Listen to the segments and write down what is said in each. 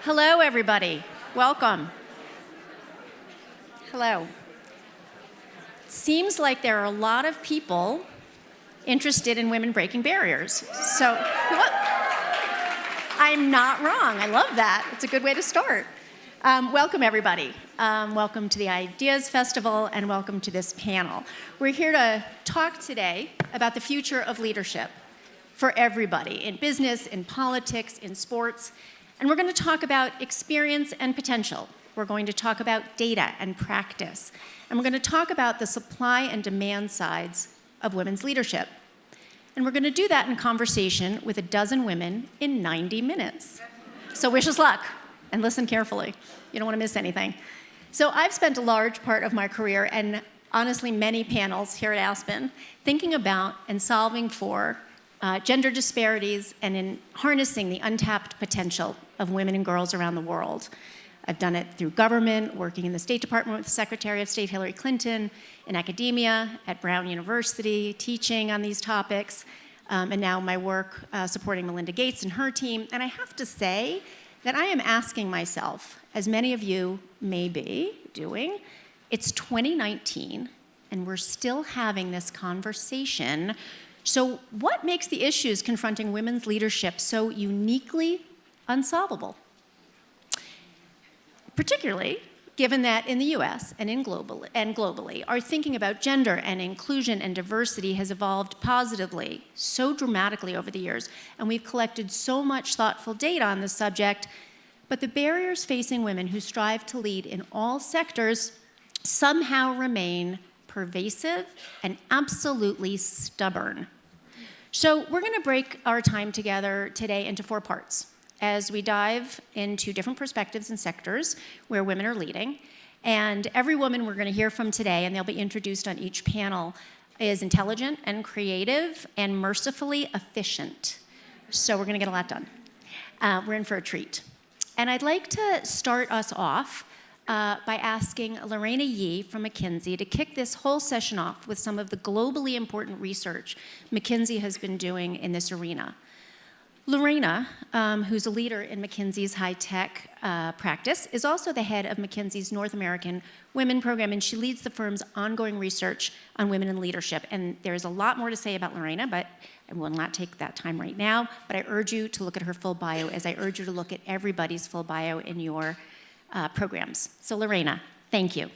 Hello, everybody. Welcome. Hello. Seems like there are a lot of people interested in women breaking barriers. So, I'm not wrong. I love that. It's a good way to start. Welcome, everybody. Welcome to the Ideas Festival, and welcome to this panel. We're here to talk today about the future of leadership for everybody, in business, in politics, in sports. And we're going to talk about experience and potential. We're going to talk about data and practice. And we're going to talk about the supply and demand sides of women's leadership. And we're going to do that in conversation with a dozen women in 90 minutes. So wish us luck and listen carefully. You don't want to miss anything. So I've spent a large part of my career, and honestly many panels here at Aspen, thinking about and solving for gender disparities and in harnessing the untapped potential of women and girls around the world. I've done it through government, working in the State Department with Secretary of State Hillary Clinton, in academia, at Brown University, teaching on these topics, and now my work supporting Melinda Gates and her team. And I have to say that I am asking myself, as many of you may be doing, it's 2019, and we're still having this conversation. So what makes the issues confronting women's leadership so uniquely unsolvable? Particularly given that in the US and globally, our thinking about gender and inclusion and diversity has evolved positively so dramatically over the years, and we've collected so much thoughtful data on the subject, but the barriers facing women who strive to lead in all sectors somehow remain pervasive and absolutely stubborn. So we're going to break our time together today into 4 parts as we dive into different perspectives and sectors where women are leading. And every woman we're going to hear from today, and they'll be introduced on each panel, is intelligent and creative and mercifully efficient. So we're going to get a lot done. We're in for a treat. And I'd like to start us off by asking Lareina Yee from McKinsey to kick this whole session off with some of the globally important research McKinsey has been doing in this arena. Lareina, who's a leader in McKinsey's high-tech practice, is also the head of McKinsey's North American Women Program, and she leads the firm's ongoing research on women in leadership. And there's a lot more to say about Lareina, but I will not take that time right now. But I urge you to look at her full bio, as I urge you to look at everybody's full bio in your programs. So Lareina, thank you.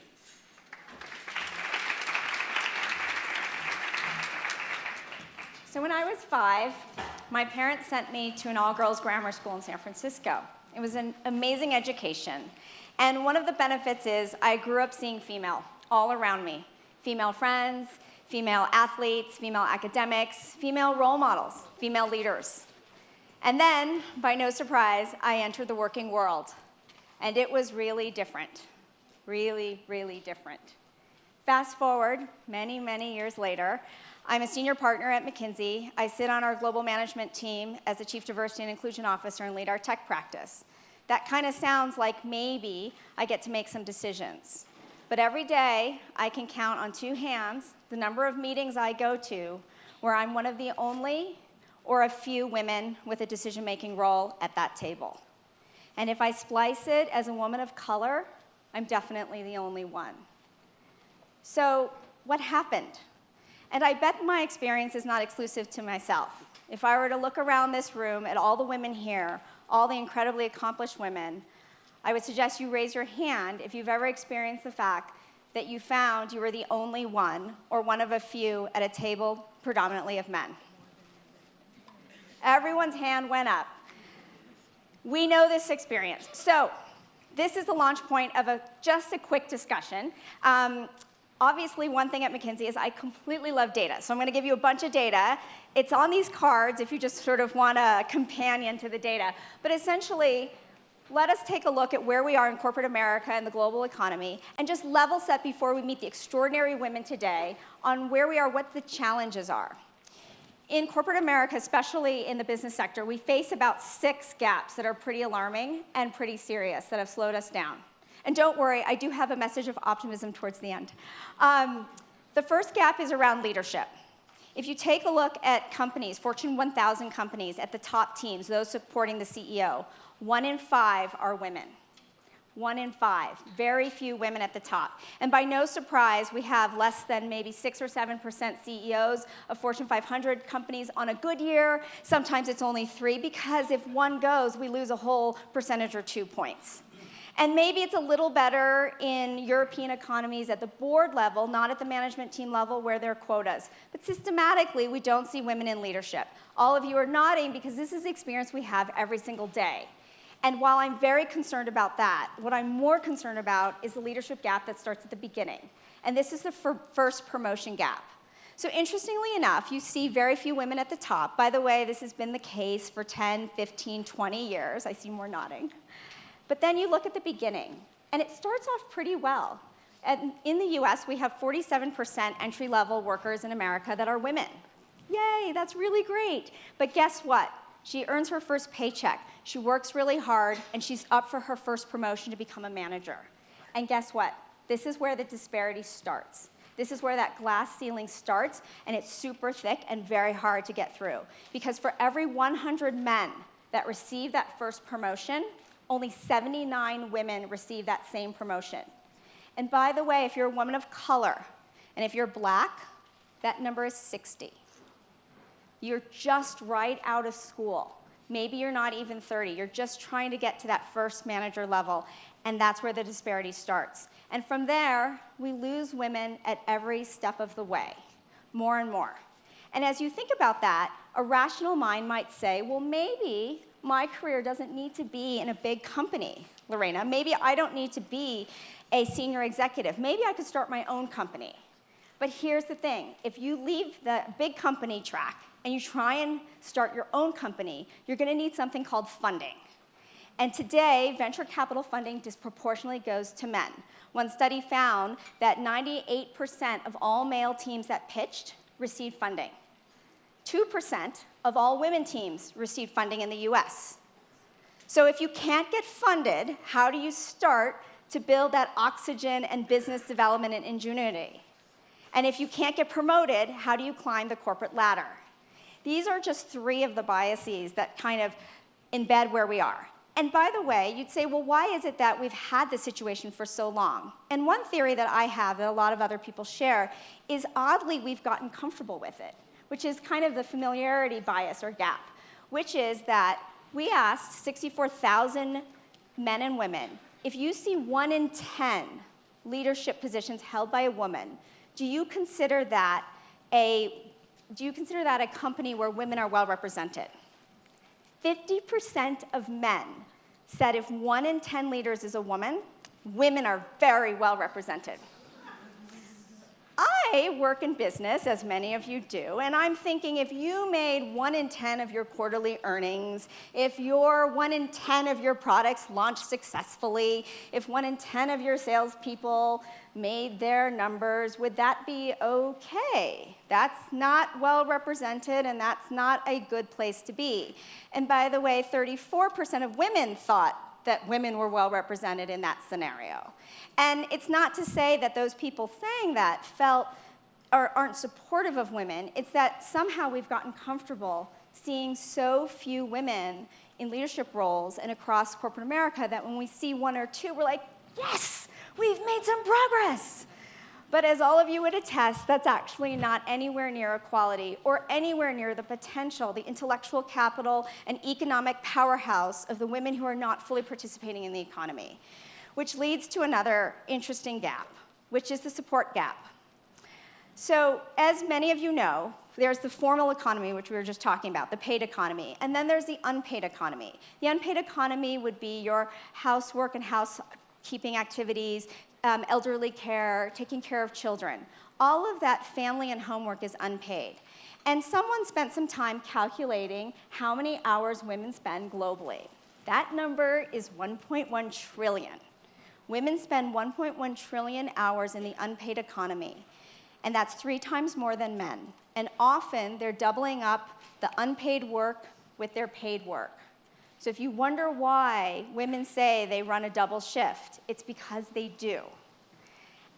So when I was 5, my parents sent me to an all-girls grammar school in San Francisco. It was an amazing education. And one of the benefits is I grew up seeing female all around me. Female friends, female athletes, female academics, female role models, female leaders. And then, by no surprise, I entered the working world. And it was really different, really, really different. Fast forward many, many years later, I'm a senior partner at McKinsey. I sit on our global management team as the Chief Diversity and Inclusion Officer and lead our tech practice. That kind of sounds like maybe I get to make some decisions. But every day, I can count on 2 hands the number of meetings I go to where I'm one of the only or a few women with a decision-making role at that table. And if I splice it as a woman of color, I'm definitely the only one. So what happened? And I bet my experience is not exclusive to myself. If I were to look around this room at all the women here, all the incredibly accomplished women, I would suggest you raise your hand if you've ever experienced the fact that you found you were the only one or one of a few at a table predominantly of men. Everyone's hand went up. We know this experience. So this is the launch point of just a quick discussion. Obviously, one thing at McKinsey is I completely love data. So I'm going to give you a bunch of data. It's on these cards if you just sort of want a companion to the data. But essentially, let us take a look at where we are in corporate America and the global economy and just level set before we meet the extraordinary women today on where we are, what the challenges are. In corporate America, especially in the business sector, we face about 6 gaps that are pretty alarming and pretty serious that have slowed us down. And don't worry, I do have a message of optimism towards the end. The first gap is around leadership. If you take a look at companies, Fortune 1000 companies, at the top teams, those supporting the CEO, 1 in 5 are women. 1 in 5. Very few women at the top. And by no surprise, we have less than maybe 6 or 7% CEOs of Fortune 500 companies on a good year. Sometimes it's only 3, because if one goes, we lose a whole percentage or 2 points. And maybe it's a little better in European economies at the board level, not at the management team level where there are quotas. But systematically, we don't see women in leadership. All of you are nodding because this is the experience we have every single day. And while I'm very concerned about that, what I'm more concerned about is the leadership gap that starts at the beginning. And this is the first promotion gap. So interestingly enough, you see very few women at the top. By the way, this has been the case for 10, 15, 20 years. I see more nodding. But then you look at the beginning, and it starts off pretty well. And in the US, we have 47% entry-level workers in America that are women. Yay, that's really great. But guess what? She earns her first paycheck. She works really hard, and she's up for her first promotion to become a manager. And guess what? This is where the disparity starts. This is where that glass ceiling starts, and it's super thick and very hard to get through. Because for every 100 men that receive that first promotion, only 79 women receive that same promotion. And by the way, if you're a woman of color, and if you're black, that number is 60. You're just right out of school. Maybe you're not even 30. You're just trying to get to that first manager level, and that's where the disparity starts. And from there, we lose women at every step of the way, more and more. And as you think about that, a rational mind might say, well, maybe my career doesn't need to be in a big company, Lareina. Maybe I don't need to be a senior executive. Maybe I could start my own company. But here's the thing. If you leave the big company track and you try and start your own company, you're going to need something called funding. And today, venture capital funding disproportionately goes to men. One study found that 98% of all male teams that pitched received funding. 2% of all women teams receive funding in the US. So if you can't get funded, how do you start to build that oxygen and business development and ingenuity? And if you can't get promoted, how do you climb the corporate ladder? These are just 3 of the biases that kind of embed where we are. And by the way, you'd say, well, why is it that we've had this situation for so long? And one theory that I have that a lot of other people share is, oddly, we've gotten comfortable with it, which is kind of the familiarity bias or gap, which is that we asked 64,000 men and women, if you see 1 in 10 leadership positions held by a woman, do you consider that a company where women are well represented? 50% of men said if 1 in 10 leaders is a woman, women are very well represented. I work in business, as many of you do, and I'm thinking if you made 1 in 10 of your quarterly earnings, if 1 in 10 of your products launched successfully, if 1 in 10 of your salespeople made their numbers, would that be okay? That's not well represented, and that's not a good place to be. And by the way, 34% of women thought that women were well represented in that scenario. And it's not to say that those people saying that felt or aren't supportive of women. It's that somehow we've gotten comfortable seeing so few women in leadership roles and across corporate America that when we see 1 or 2, we're like, yes, we've made some progress. But as all of you would attest, that's actually not anywhere near equality or anywhere near the potential, the intellectual capital and economic powerhouse of the women who are not fully participating in the economy, which leads to another interesting gap, which is the support gap. So as many of you know, there's the formal economy, which we were just talking about, the paid economy, and then there's the unpaid economy. The unpaid economy would be your housework and housekeeping activities, elderly care, taking care of children. All of that family and homework is unpaid. And someone spent some time calculating how many hours women spend globally. That number is 1.1 trillion. Women spend 1.1 trillion hours in the unpaid economy, and that's 3 times more than men. And often, they're doubling up the unpaid work with their paid work. So if you wonder why women say they run a double shift, it's because they do.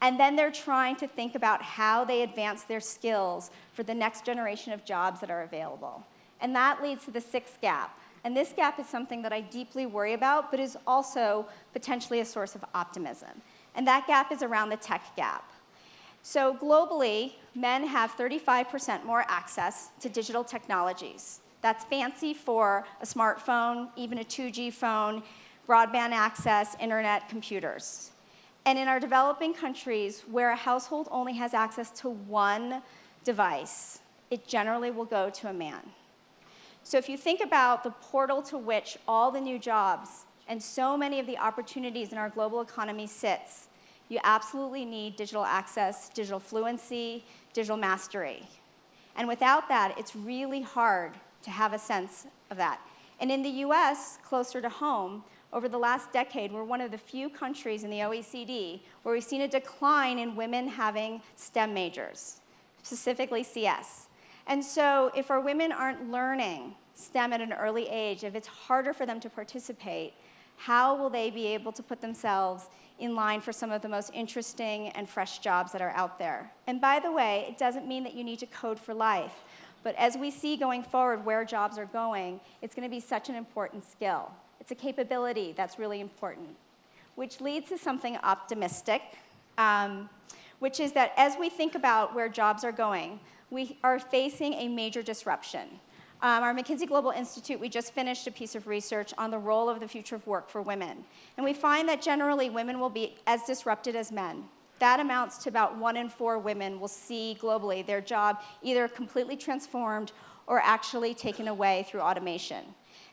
And then they're trying to think about how they advance their skills for the next generation of jobs that are available. And that leads to the sixth gap. And this gap is something that I deeply worry about, but is also potentially a source of optimism. And that gap is around the tech gap. So globally, men have 35% more access to digital technologies. That's fancy for a smartphone, even a 2G phone, broadband access, internet, computers. And in our developing countries, where a household only has access to one device, it generally will go to a man. So if you think about the portal to which all the new jobs and so many of the opportunities in our global economy sits, you absolutely need digital access, digital fluency, digital mastery. And without that, it's really hard to have a sense of that. And in the US, closer to home, over the last decade, we're one of the few countries in the OECD where we've seen a decline in women having STEM majors, specifically CS. And so if our women aren't learning STEM at an early age, if it's harder for them to participate, how will they be able to put themselves in line for some of the most interesting and fresh jobs that are out there? And by the way, it doesn't mean that you need to code for life. But as we see going forward where jobs are going, it's going to be such an important skill. It's a capability that's really important, which leads to something optimistic, which is that as we think about where jobs are going, we are facing a major disruption. Our McKinsey Global Institute, we just finished a piece of research on the role of the future of work for women. And we find that generally women will be as disrupted as men. That amounts to about 1 in 4 women will see globally their job either completely transformed or actually taken away through automation.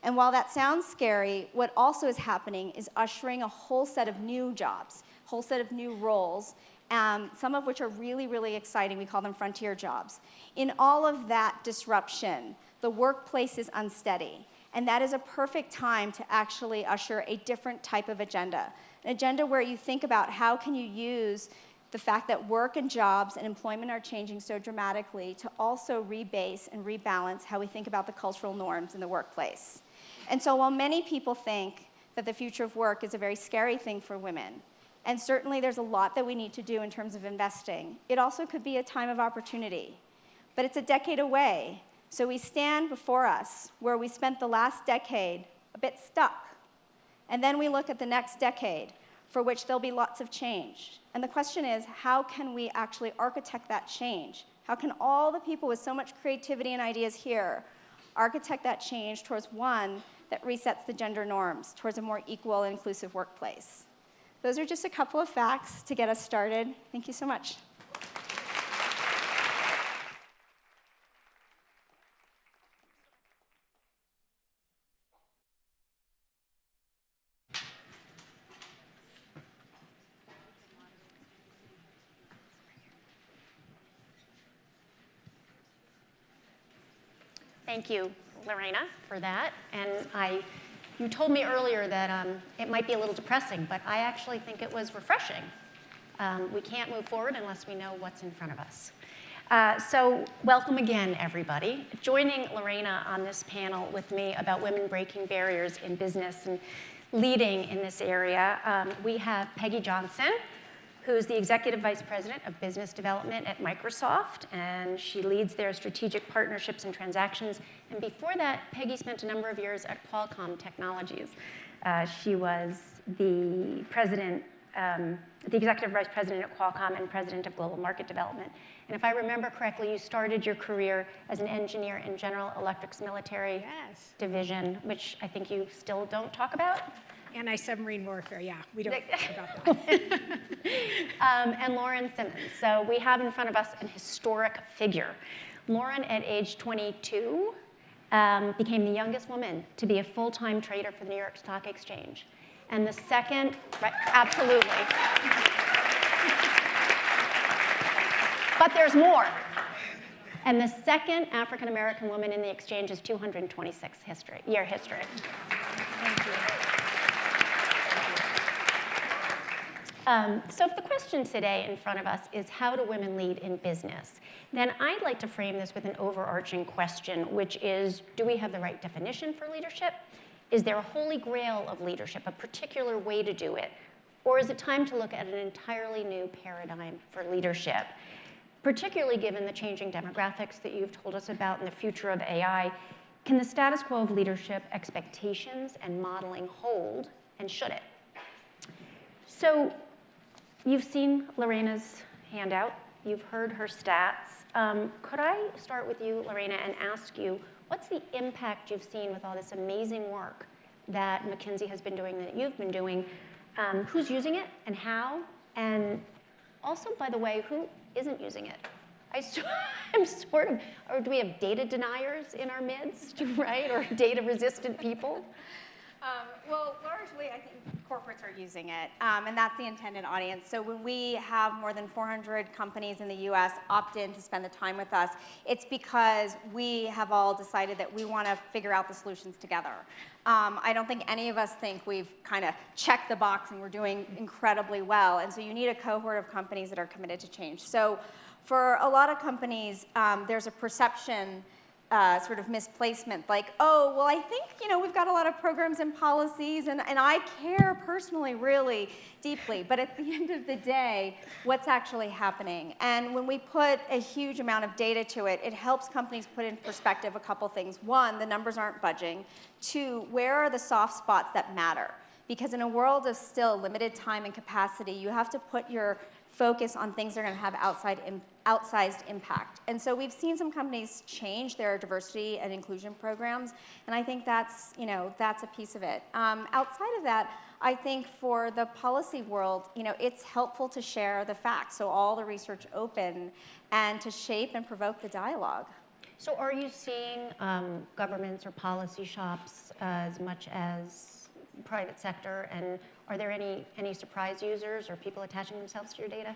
And while that sounds scary, what also is happening is ushering a whole set of new jobs, a whole set of new roles, some of which are really, really exciting. We call them frontier jobs. In all of that disruption, the workplace is unsteady. And that is a perfect time to actually usher a different type of agenda, an agenda where you think about how can you use the fact that work and jobs and employment are changing so dramatically to also rebase and rebalance how we think about the cultural norms in the workplace. And so while many people think that the future of work is a very scary thing for women, and certainly there's a lot that we need to do in terms of investing, it also could be a time of opportunity. But it's a decade away. So we stand before us where we spent the last decade a bit stuck. And then we look at the next decade for which there'll be lots of change. And the question is, how can we actually architect that change? How can all the people with so much creativity and ideas here architect that change towards one that resets the gender norms, towards a more equal and inclusive workplace? Those are just a couple of facts to get us started. Thank you so much. Thank you, Lareina, for that. And you told me earlier that it might be a little depressing, but I actually think it was refreshing. We can't move forward unless we know what's in front of us. So welcome again, everybody. Joining Lareina on this panel with me about women breaking barriers in business and leading in this area, we have Peggy Johnson, who's the Executive Vice President of Business Development at Microsoft, and she leads their strategic partnerships and transactions. And before that, Peggy spent a number of years at Qualcomm Technologies. She was the Executive Vice President at Qualcomm and President of Global Market Development. And if I remember correctly, you started your career as an engineer in General Electric's military division, which I think you still don't talk about. Anti-submarine warfare, yeah, we don't talk about that. And Lauren Simmons. So we have in front of us an historic figure. Lauren, at age 22, became the youngest woman to be a full-time trader for the New York Stock Exchange. And the second, right, absolutely. But there's more. And the second African-American woman in the exchange's 226-year history. Thank you. So if the question today in front of us is how do women lead in business, then I'd like to frame this with an overarching question, which is, do we have the right definition for leadership? Is there a holy grail of leadership, a particular way to do it? Or is it time to look at an entirely new paradigm for leadership, particularly given the changing demographics that you've told us about and the future of AI? Can the status quo of leadership expectations and modeling hold, and should it? So you've seen Lareina's handout. You've heard her stats. Could I start with you, Lareina, and ask you, what's the impact you've seen with all this amazing work that McKinsey has been doing, that you've been doing? Who's using it and how? And also, by the way, who isn't using it? I'm sort of, or do we have data deniers in our midst, right? Or data resistant people? Well, largely, I think corporates are using it, and that's the intended audience. So when we have more than 400 companies in the US opt in to spend the time with us, it's because we have all decided that we want to figure out the solutions together. I don't think any of us think we've kind of checked the box and we're doing incredibly well, and so you need a cohort of companies that are committed to change. So for a lot of companies, there's a perception sort of misplacement, like, oh, well, I think, we've got a lot of programs and policies, and I care personally really deeply, but at the end of the day, what's actually happening? And when we put a huge amount of data to it, it helps companies put in perspective a couple things. One, the numbers aren't budging. Two, where are the soft spots that matter? Because in a world of still limited time and capacity, you have to put your focus on things that are going to have outsized impact. And so we've seen some companies change their diversity and inclusion programs, and I think that's a piece of it. Outside of that, I think for the policy world, it's helpful to share the facts, so all the research open, and to shape and provoke the dialogue. So are you seeing governments or policy shops as much as private sector, and are there any surprise users or people attaching themselves to your data?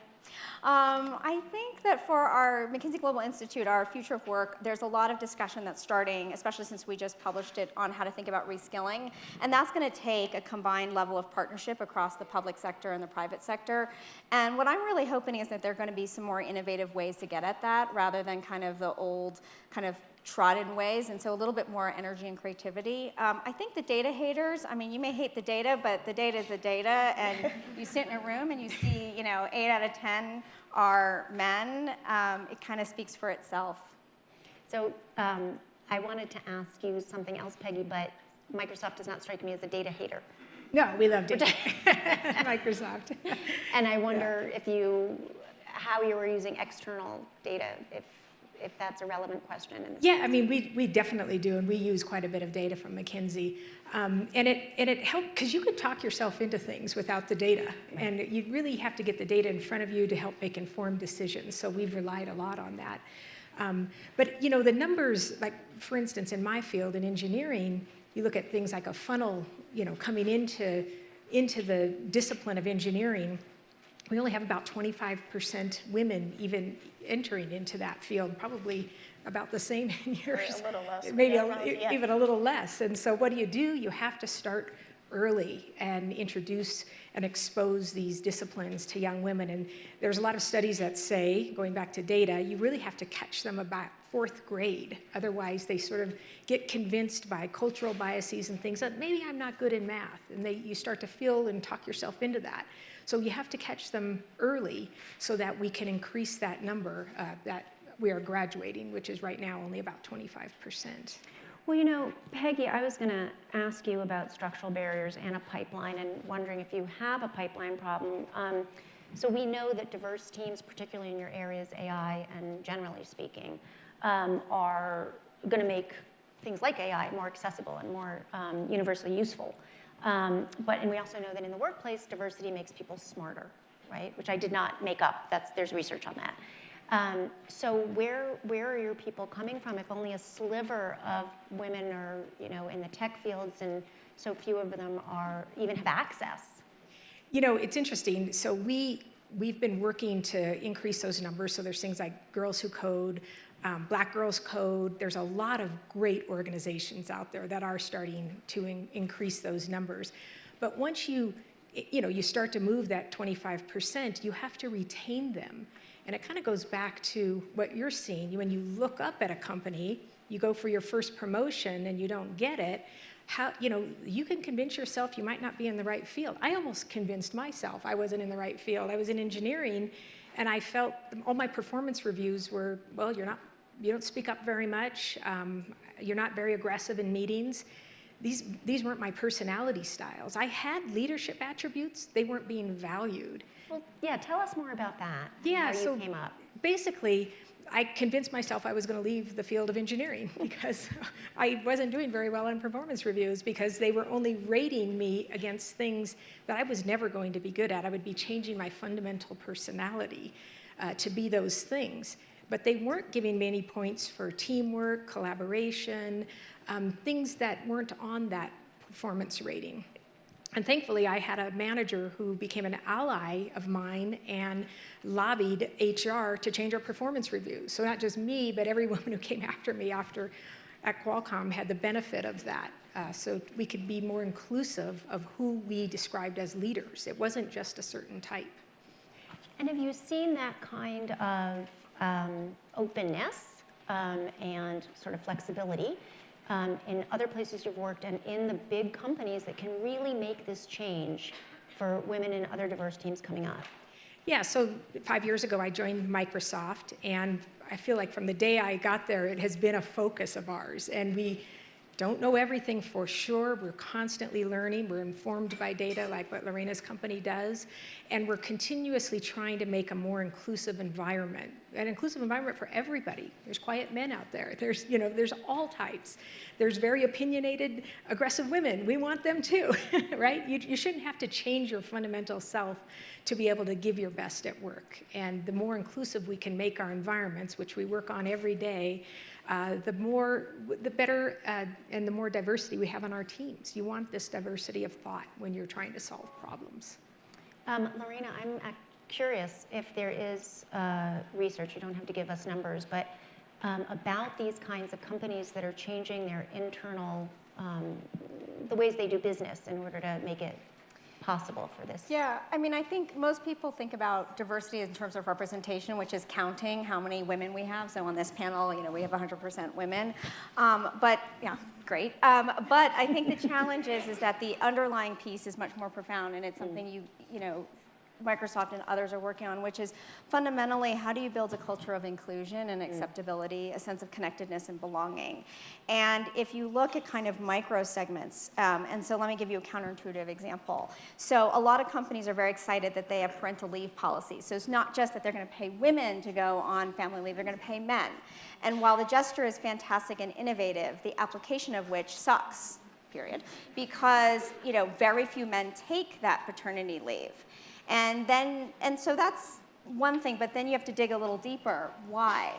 I think that for our McKinsey Global Institute, our future of work, there's a lot of discussion that's starting, especially since we just published it, on how to think about reskilling. And that's going to take a combined level of partnership across the public sector and the private sector. And what I'm really hoping is that there are going to be some more innovative ways to get at that, rather than kind of the old kind of trodden ways, and so a little bit more energy and creativity. I think the data haters, you may hate the data, but the data is the data, and you sit in a room and you see, 8 out of 10 are men. It kind of speaks for itself. So I wanted to ask you something else, Peggy, but Microsoft does not strike me as a data hater. No, we love data. Microsoft. And I wonder how you were using external data, if that's a relevant question. Yeah, we definitely do, and we use quite a bit of data from McKinsey. And it helped, because you could talk yourself into things without the data, and you really have to get the data in front of you to help make informed decisions, so we've relied a lot on that. But the numbers, like for instance, in my field, in engineering, you look at things like a funnel, coming into the discipline of engineering, we only have about 25% women even entering into that field, probably about the same in yours. A little less. Maybe even a little less. And so what do? You have to start early and introduce and expose these disciplines to young women. And there's a lot of studies that say, going back to data, you really have to catch them about 4th grade. Otherwise, they sort of get convinced by cultural biases and things that maybe I'm not good in math. And you start to feel and talk yourself into that. So you have to catch them early so that we can increase that number that we are graduating, which is right now only about 25%. Well, Peggy, I was going to ask you about structural barriers and a pipeline, and wondering if you have a pipeline problem. So we know that diverse teams, particularly in your areas, AI and generally speaking, are going to make things like AI more accessible and more universally useful. And we also know that in the workplace, diversity makes people smarter, right? Which I did not make up. There's research on that. So where are your people coming from if only a sliver of women are, in the tech fields, and so few of them even have access? It's interesting. So we've been working to increase those numbers. So there's things like Girls Who Code, Black Girls Code. There's a lot of great organizations out there that are starting to increase those numbers. But once you start to move that 25%, you have to retain them. And it kind of goes back to what you're seeing. When you look up at a company, you go for your first promotion and you don't get it, how, you can convince yourself you might not be in the right field. I almost convinced myself I wasn't in the right field. I was in engineering, and I felt all my performance reviews were, well, you don't speak up very much. You're not very aggressive in meetings. These weren't my personality styles. I had leadership attributes. They weren't being valued. Well, yeah, tell us more about that. Yeah, how so you came up. basically, I convinced myself I was going to leave the field of engineering because I wasn't doing very well on performance reviews because they were only rating me against things that I was never going to be good at. I would be changing my fundamental personality to be those things. But they weren't giving me any points for teamwork, collaboration, things that weren't on that performance rating. And thankfully, I had a manager who became an ally of mine and lobbied HR to change our performance reviews. So not just me, but every woman who came after me at Qualcomm had the benefit of that. So we could be more inclusive of who we described as leaders. It wasn't just a certain type. And have you seen that kind of openness and sort of flexibility in other places you've worked and in the big companies that can really make this change for women and other diverse teams coming up? Yeah, so 5 years ago I joined Microsoft, and I feel like from the day I got there, it has been a focus of ours. And we don't know everything for sure. We're constantly learning. We're informed by data like what Lareina's company does. And we're continuously trying to make a more inclusive environment, an inclusive environment for everybody. There's quiet men out there. There's all types. There's very opinionated, aggressive women. We want them too, right? You shouldn't have to change your fundamental self to be able to give your best at work. And the more inclusive we can make our environments, which we work on every day, the better and the more diversity we have on our teams. You want this diversity of thought when you're trying to solve problems. Lareina, I'm curious if there is research, you don't have to give us numbers, but about these kinds of companies that are changing their internal, the ways they do business in order to make it possible for this. Yeah, I mean, I think most people think about diversity in terms of representation, which is counting how many women we have. So on this panel, we have 100% women. But yeah, great. But I think the challenge is that the underlying piece is much more profound, and it's something Microsoft and others are working on, which is fundamentally how do you build a culture of inclusion and acceptability, a sense of connectedness and belonging. And if you look at kind of micro segments, and so let me give you a counterintuitive example. So a lot of companies are very excited that they have parental leave policies. So it's not just that they're going to pay women to go on family leave, they're going to pay men. And while the gesture is fantastic and innovative, the application of which sucks, period, because very few men take that paternity leave. And so that's one thing, but then you have to dig a little deeper. Why?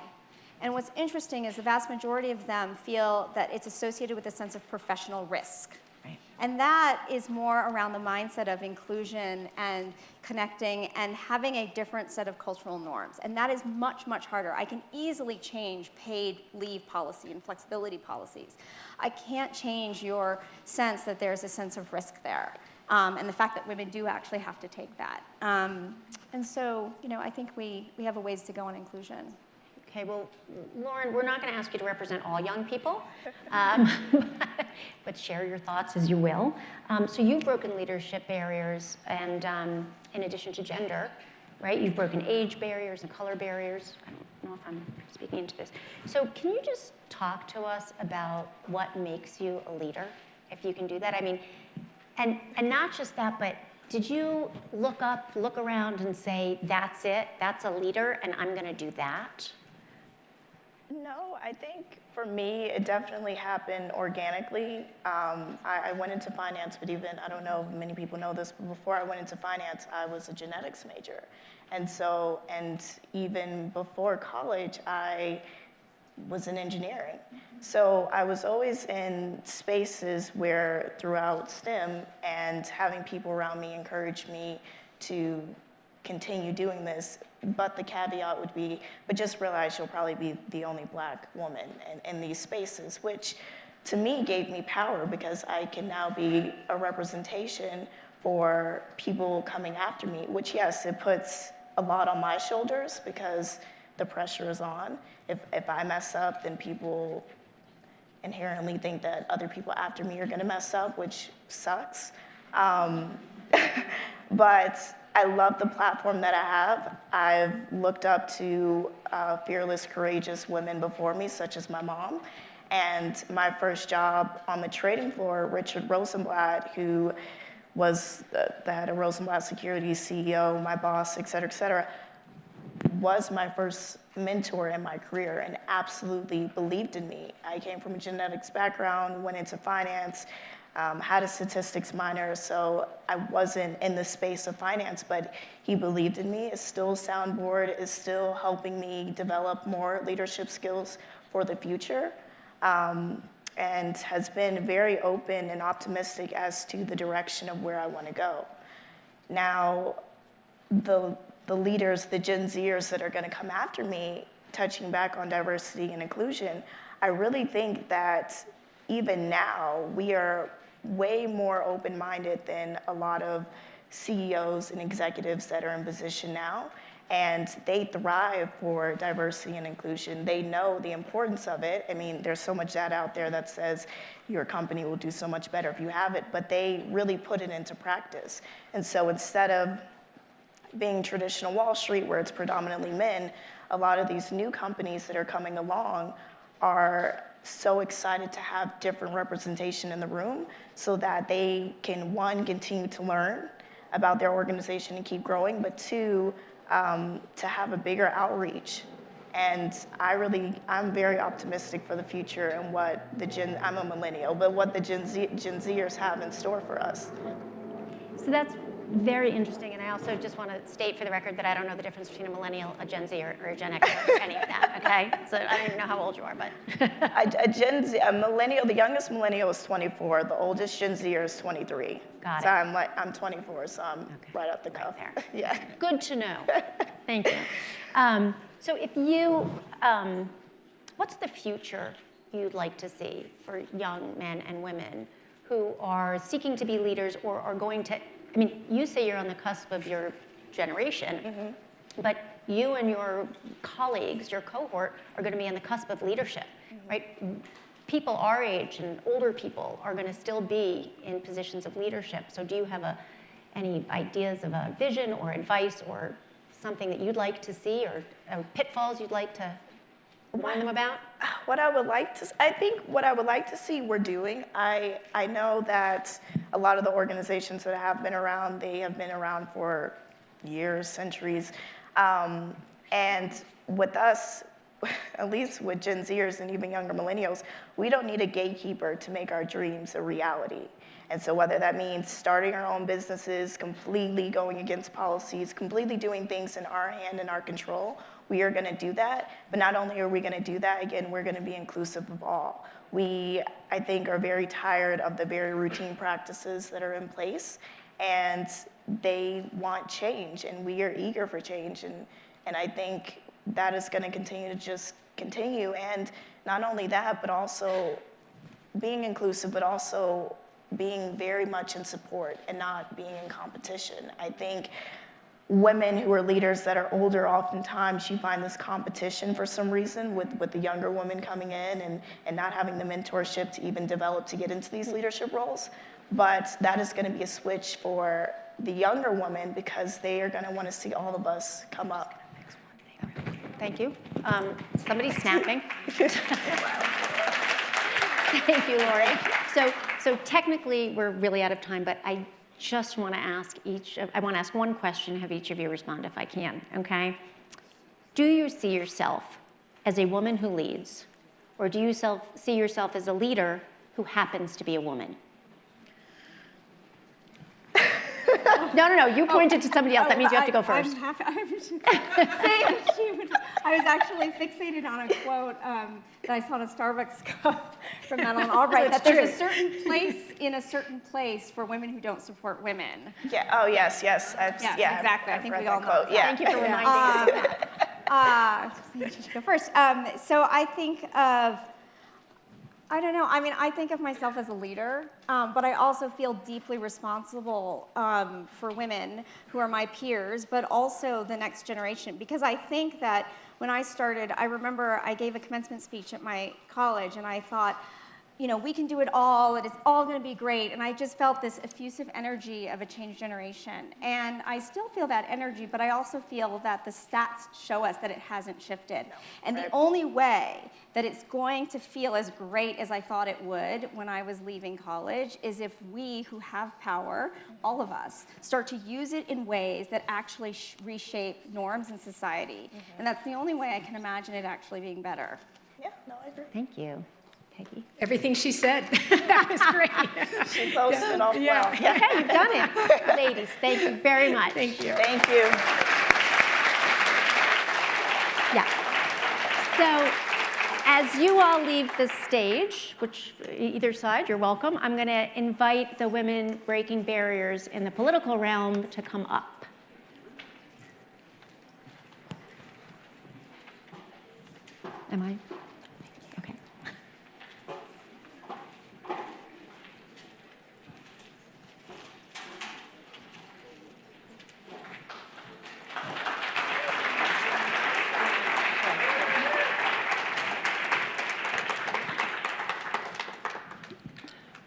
And what's interesting is the vast majority of them feel that it's associated with a sense of professional risk. Right. And that is more around the mindset of inclusion and connecting and having a different set of cultural norms. And that is much, much harder. I can easily change paid leave policy and flexibility policies. I can't change your sense that there's a sense of risk there. And the fact that women do actually have to take that. And so, I think we have a ways to go on inclusion. Okay, well, Lauren, we're not going to ask you to represent all young people, but share your thoughts as you will. So you've broken leadership barriers, and in addition to gender, right? You've broken age barriers and color barriers. I don't know if I'm speaking into this. So can you just talk to us about what makes you a leader, if you can do that? I mean, and not just that, but did you look around and say, that's it, that's a leader, and I'm going to do that? No, I think for me, it definitely happened organically. I went into finance, but I don't know if many people know this, but before I went into finance, I was a genetics major. And even before college, I was in engineering. So I was always in spaces where throughout STEM, and having people around me encourage me to continue doing this. But the caveat would be, but just realize you'll probably be the only Black woman in these spaces, which to me gave me power, because I can now be a representation for people coming after me, which, yes, it puts a lot on my shoulders because the pressure is on. If I mess up, then people inherently think that other people after me are gonna mess up, which sucks. But I love the platform that I have. I've looked up to fearless, courageous women before me, such as my mom. And my first job on the trading floor, Richard Rosenblatt, who was the head of Rosenblatt Securities, CEO, my boss, et cetera, was my first mentor in my career and absolutely believed in me. I came from a genetics background, went into finance, had a statistics minor, so I wasn't in the space of finance, but he believed in me. Is still soundboard, is still helping me develop more leadership skills for the future, and has been very open and optimistic as to the direction of where I want to go. Now, the leaders, the Gen Zers that are going to come after me, touching back on diversity and inclusion, I really think that even now we are way more open-minded than a lot of CEOs and executives that are in position now, and they thrive for diversity and inclusion. They know the importance of it. I mean, there's so much data out there that says your company will do so much better if you have it, but they really put it into practice. And so instead of being traditional Wall Street where it's predominantly men, a lot of these new companies that are coming along are so excited to have different representation in the room so that they can, one, continue to learn about their organization and keep growing, but two, to have a bigger outreach. And I'm very optimistic for the future and what I'm a millennial, but what the Gen Zers have in store for us. So that's very interesting, and I also just want to state for the record that I don't know the difference between a millennial, a Gen Z, or a Gen X, or any of that, okay? So I don't even know how old you are, but. a millennial, the youngest millennial is 24, the oldest Gen Zer is 23. Got it. So I'm 24, so I'm right up the cuff. Right there. Yeah. Good to know. Thank you. So if you, what's the future you'd like to see for young men and women who are seeking to be leaders or are going to, I mean, you say you're on the cusp of your generation, but you and your colleagues, your cohort, are going to be on the cusp of leadership, right? People our age and older people are going to still be in positions of leadership. So do you have any ideas of a vision or advice or something that you'd like to see or pitfalls you'd like to warn them about? I think what I would like to see we're doing, I know that a lot of the organizations that have been around, they have been around for years, centuries. And with us, at least with Gen Zers and even younger millennials, we don't need a gatekeeper to make our dreams a reality. And so whether that means starting our own businesses, completely going against policies, completely doing things in our hand and our control, we are going to do that. But not only are we going to do that, again, we're going to be inclusive of all. We, I think, are very tired of the very routine practices that are in place, and they want change, and we are eager for change. And I think that is going to continue to just continue. And not only that, but also being inclusive, but also being very much in support and not being in competition. I think women who are leaders that are older, oftentimes you find this competition for some reason with the younger women coming in and not having the mentorship to even develop to get into these leadership roles. But that is going to be a switch for the younger women because they are going to want to see all of us come up. Thank you. Somebody's snapping. Thank you, Lori. So technically, we're really out of time, but I just want to ask I want to ask one question, have each of you respond if I can, okay? Do you see yourself as a woman who leads, or do you see yourself as a leader who happens to be a woman? No, you pointed to somebody else. That means you have to go first. I'm happy. I was actually fixated on a quote that I saw in a Starbucks cup from Madeleine Albright, that there's a certain place in a certain place for women who don't support women. Yeah. Oh, yes. Exactly. I think we all know that. Yeah. Thank you for reminding us of that. You should go first. So I think of, I don't know, I mean, I think of myself as a leader, but I also feel deeply responsible for women who are my peers, but also the next generation. Because I think that when I started, I remember I gave a commencement speech at my college, and I thought, we can do it all, and it's all going to be great. And I just felt this effusive energy of a changed generation. And I still feel that energy, but I also feel that the stats show us that it hasn't shifted. And the only way that it's going to feel as great as I thought it would when I was leaving college is if we who have power, all of us, start to use it in ways that actually reshape norms in society. And that's the only way I can imagine it actually being better. Yeah, no, I agree. Thank you. Peggy? Everything she said, that was great. She closed it off Yeah. well. Yeah. Okay, you've done it. Ladies, thank you very much. Thank you. Thank you. Yeah. So as you all leave the stage, which either side, you're welcome, I'm going to invite the women breaking barriers in the political realm to come up. Am I? Okay.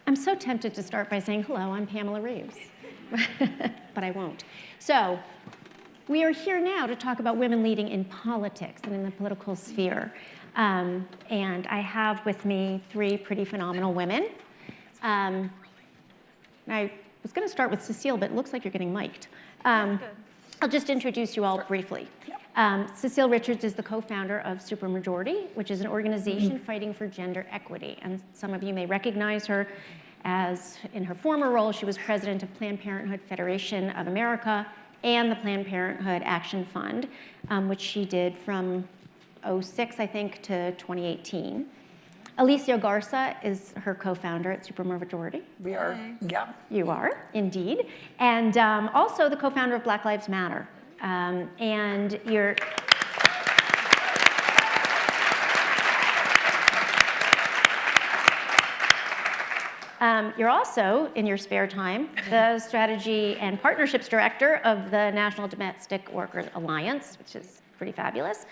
I'm so tempted to start by saying, hello, I'm Pamela Reeves, but I won't. So we are here now to talk about women leading in politics and in the political sphere. And I have with me three pretty phenomenal women. I was going to start with Cecile, but it looks like you're getting mic'd. I'll just introduce you all briefly. Cecile Richards is the co-founder of Supermajority, which is an organization fighting for gender equity. And some of you may recognize her as, in her former role, she was president of Planned Parenthood Federation of America and the Planned Parenthood Action Fund, which she did from 2006, I think, to 2018. Alicia Garza is her co-founder at Supermajority. We are, yeah. You are, indeed. And also the co-founder of Black Lives Matter. And you're... You're also, in your spare time, the Strategy and Partnerships Director of the National Domestic Workers Alliance, which is pretty fabulous.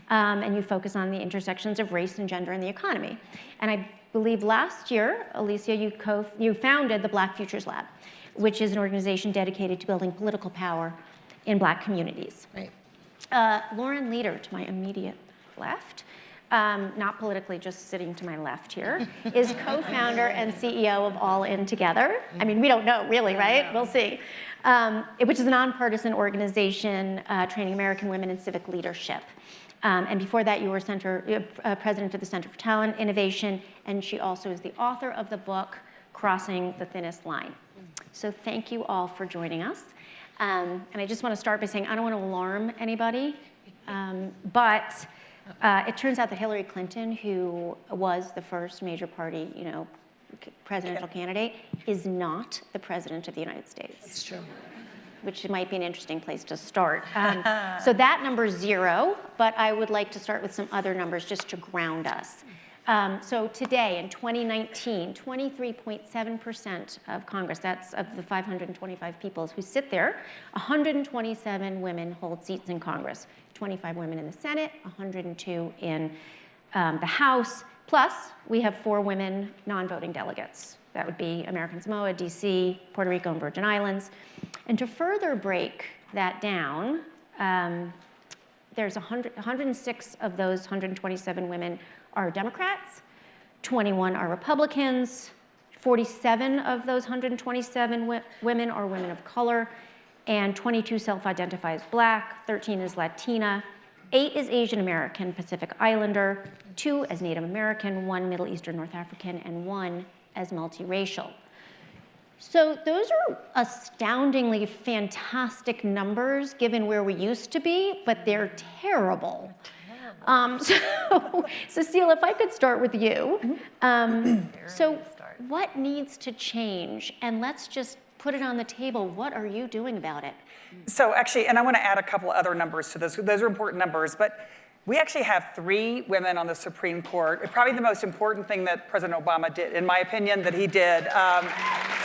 And you focus on the intersections of race and gender in the economy. And I believe last year, Alicia, you founded the Black Futures Lab, which is an organization dedicated to building political power in Black communities. Right. Lauren Leader, to my immediate left, not politically, just sitting to my left here, is co-founder and CEO of All In Together. I mean, we don't know really, right? We'll see. Which is a nonpartisan organization training American women in civic leadership. And before that, you were president of the Center for Talent Innovation, and she also is the author of the book, Crossing the Thinnest Line. So thank you all for joining us. And I just want to start by saying I don't want to alarm anybody, but it turns out that Hillary Clinton, who was the first major party, presidential candidate, is not the president of the United States. It's true. Which might be an interesting place to start. So that number is 0, but I would like to start with some other numbers just to ground us. So today, in 2019, 23.7% of Congress, that's of the 525 people who sit there, 127 women hold seats in Congress, 25 women in the Senate, 102 in the House, plus we have 4 women non-voting delegates. That would be American Samoa, DC, Puerto Rico, and Virgin Islands. And to further break that down, there's 106 of those 127 women are Democrats, 21 are Republicans, 47 of those 127 women are women of color, and 22 self-identify as Black, 13 is Latina, 8 is Asian American Pacific Islander, 2 as Native American, 1 Middle Eastern North African, and 1 as multiracial. So those are astoundingly fantastic numbers given where we used to be, but they're terrible. So Cecile, if I could start with you. So what needs to change? And let's just put it on the table. What are you doing about it? So actually, and I want to add a couple other numbers to this. Those are important numbers, but we actually have 3 women on the Supreme Court. Probably the most important thing that President Obama did, in my opinion, that he did.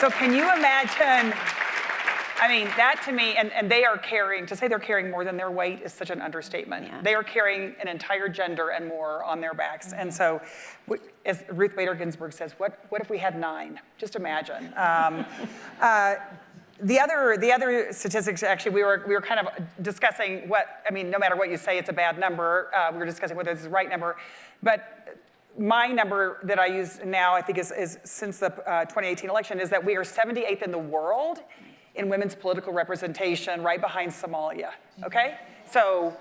So can you imagine I mean, that to me, and they are carrying, to say they're carrying more than their weight is such an understatement. Yeah. They are carrying an entire gender and more on their backs. And so, as Ruth Bader Ginsburg says, what if we had 9? Just imagine. The other statistics, actually, we were kind of discussing no matter what you say, it's a bad number. We were discussing whether it's the right number. But my number that I use now, I think is since the 2018 election, is that we are 78th in the world in women's political representation, right behind Somalia, okay? So,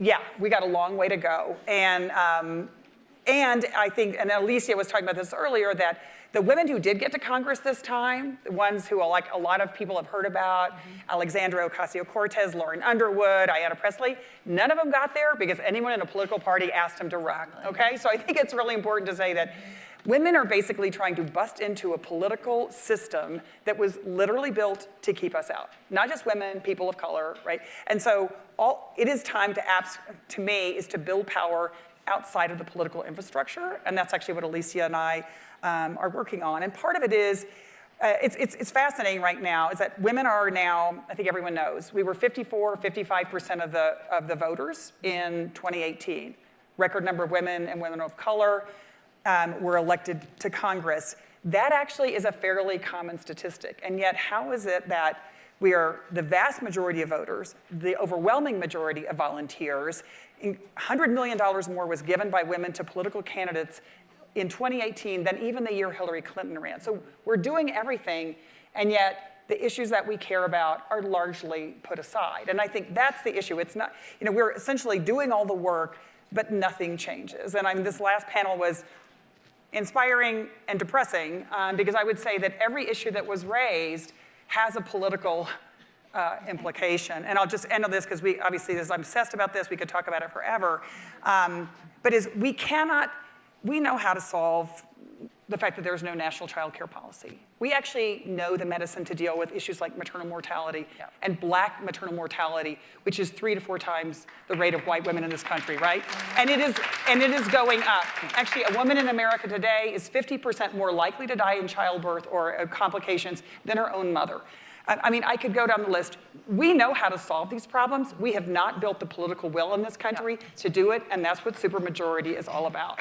yeah, we got a long way to go. And I think, and Alicia was talking about this earlier, that the women who did get to Congress this time, the ones who like a lot of people have heard about, Alexandra Ocasio-Cortez, Lauren Underwood, Ayanna Pressley, none of them got there because anyone in a political party asked them to run, okay? So I think it's really important to say that women are basically trying to bust into a political system that was literally built to keep us out. Not just women, people of color, right? And so it is time to me, is to build power outside of the political infrastructure, and that's actually what Alicia and I are working on. And part of it is, it's fascinating right now, is that women are now, I think everyone knows, we were 55% of the voters in 2018. Record number of women and women of color were elected to Congress. That actually is a fairly common statistic. And yet, how is it that we are the vast majority of voters, the overwhelming majority of volunteers, $100 million more was given by women to political candidates in 2018 than even the year Hillary Clinton ran. So we're doing everything, and yet the issues that we care about are largely put aside. And I think that's the issue. It's not, we're essentially doing all the work, but nothing changes. And I mean, this last panel was inspiring and depressing because I would say that every issue that was raised has a political implication. And I'll just end on this because I'm obsessed about this. We could talk about it forever. But we know how to solve the fact that there's no national child care policy. We actually know the medicine to deal with issues like maternal mortality and black maternal mortality, which is 3 to 4 times the rate of white women in this country, right? And it is going up. Actually, a woman in America today is 50% more likely to die in childbirth or complications than her own mother. I mean, I could go down the list. We know how to solve these problems. We have not built the political will in this country to do it, and that's what supermajority is all about.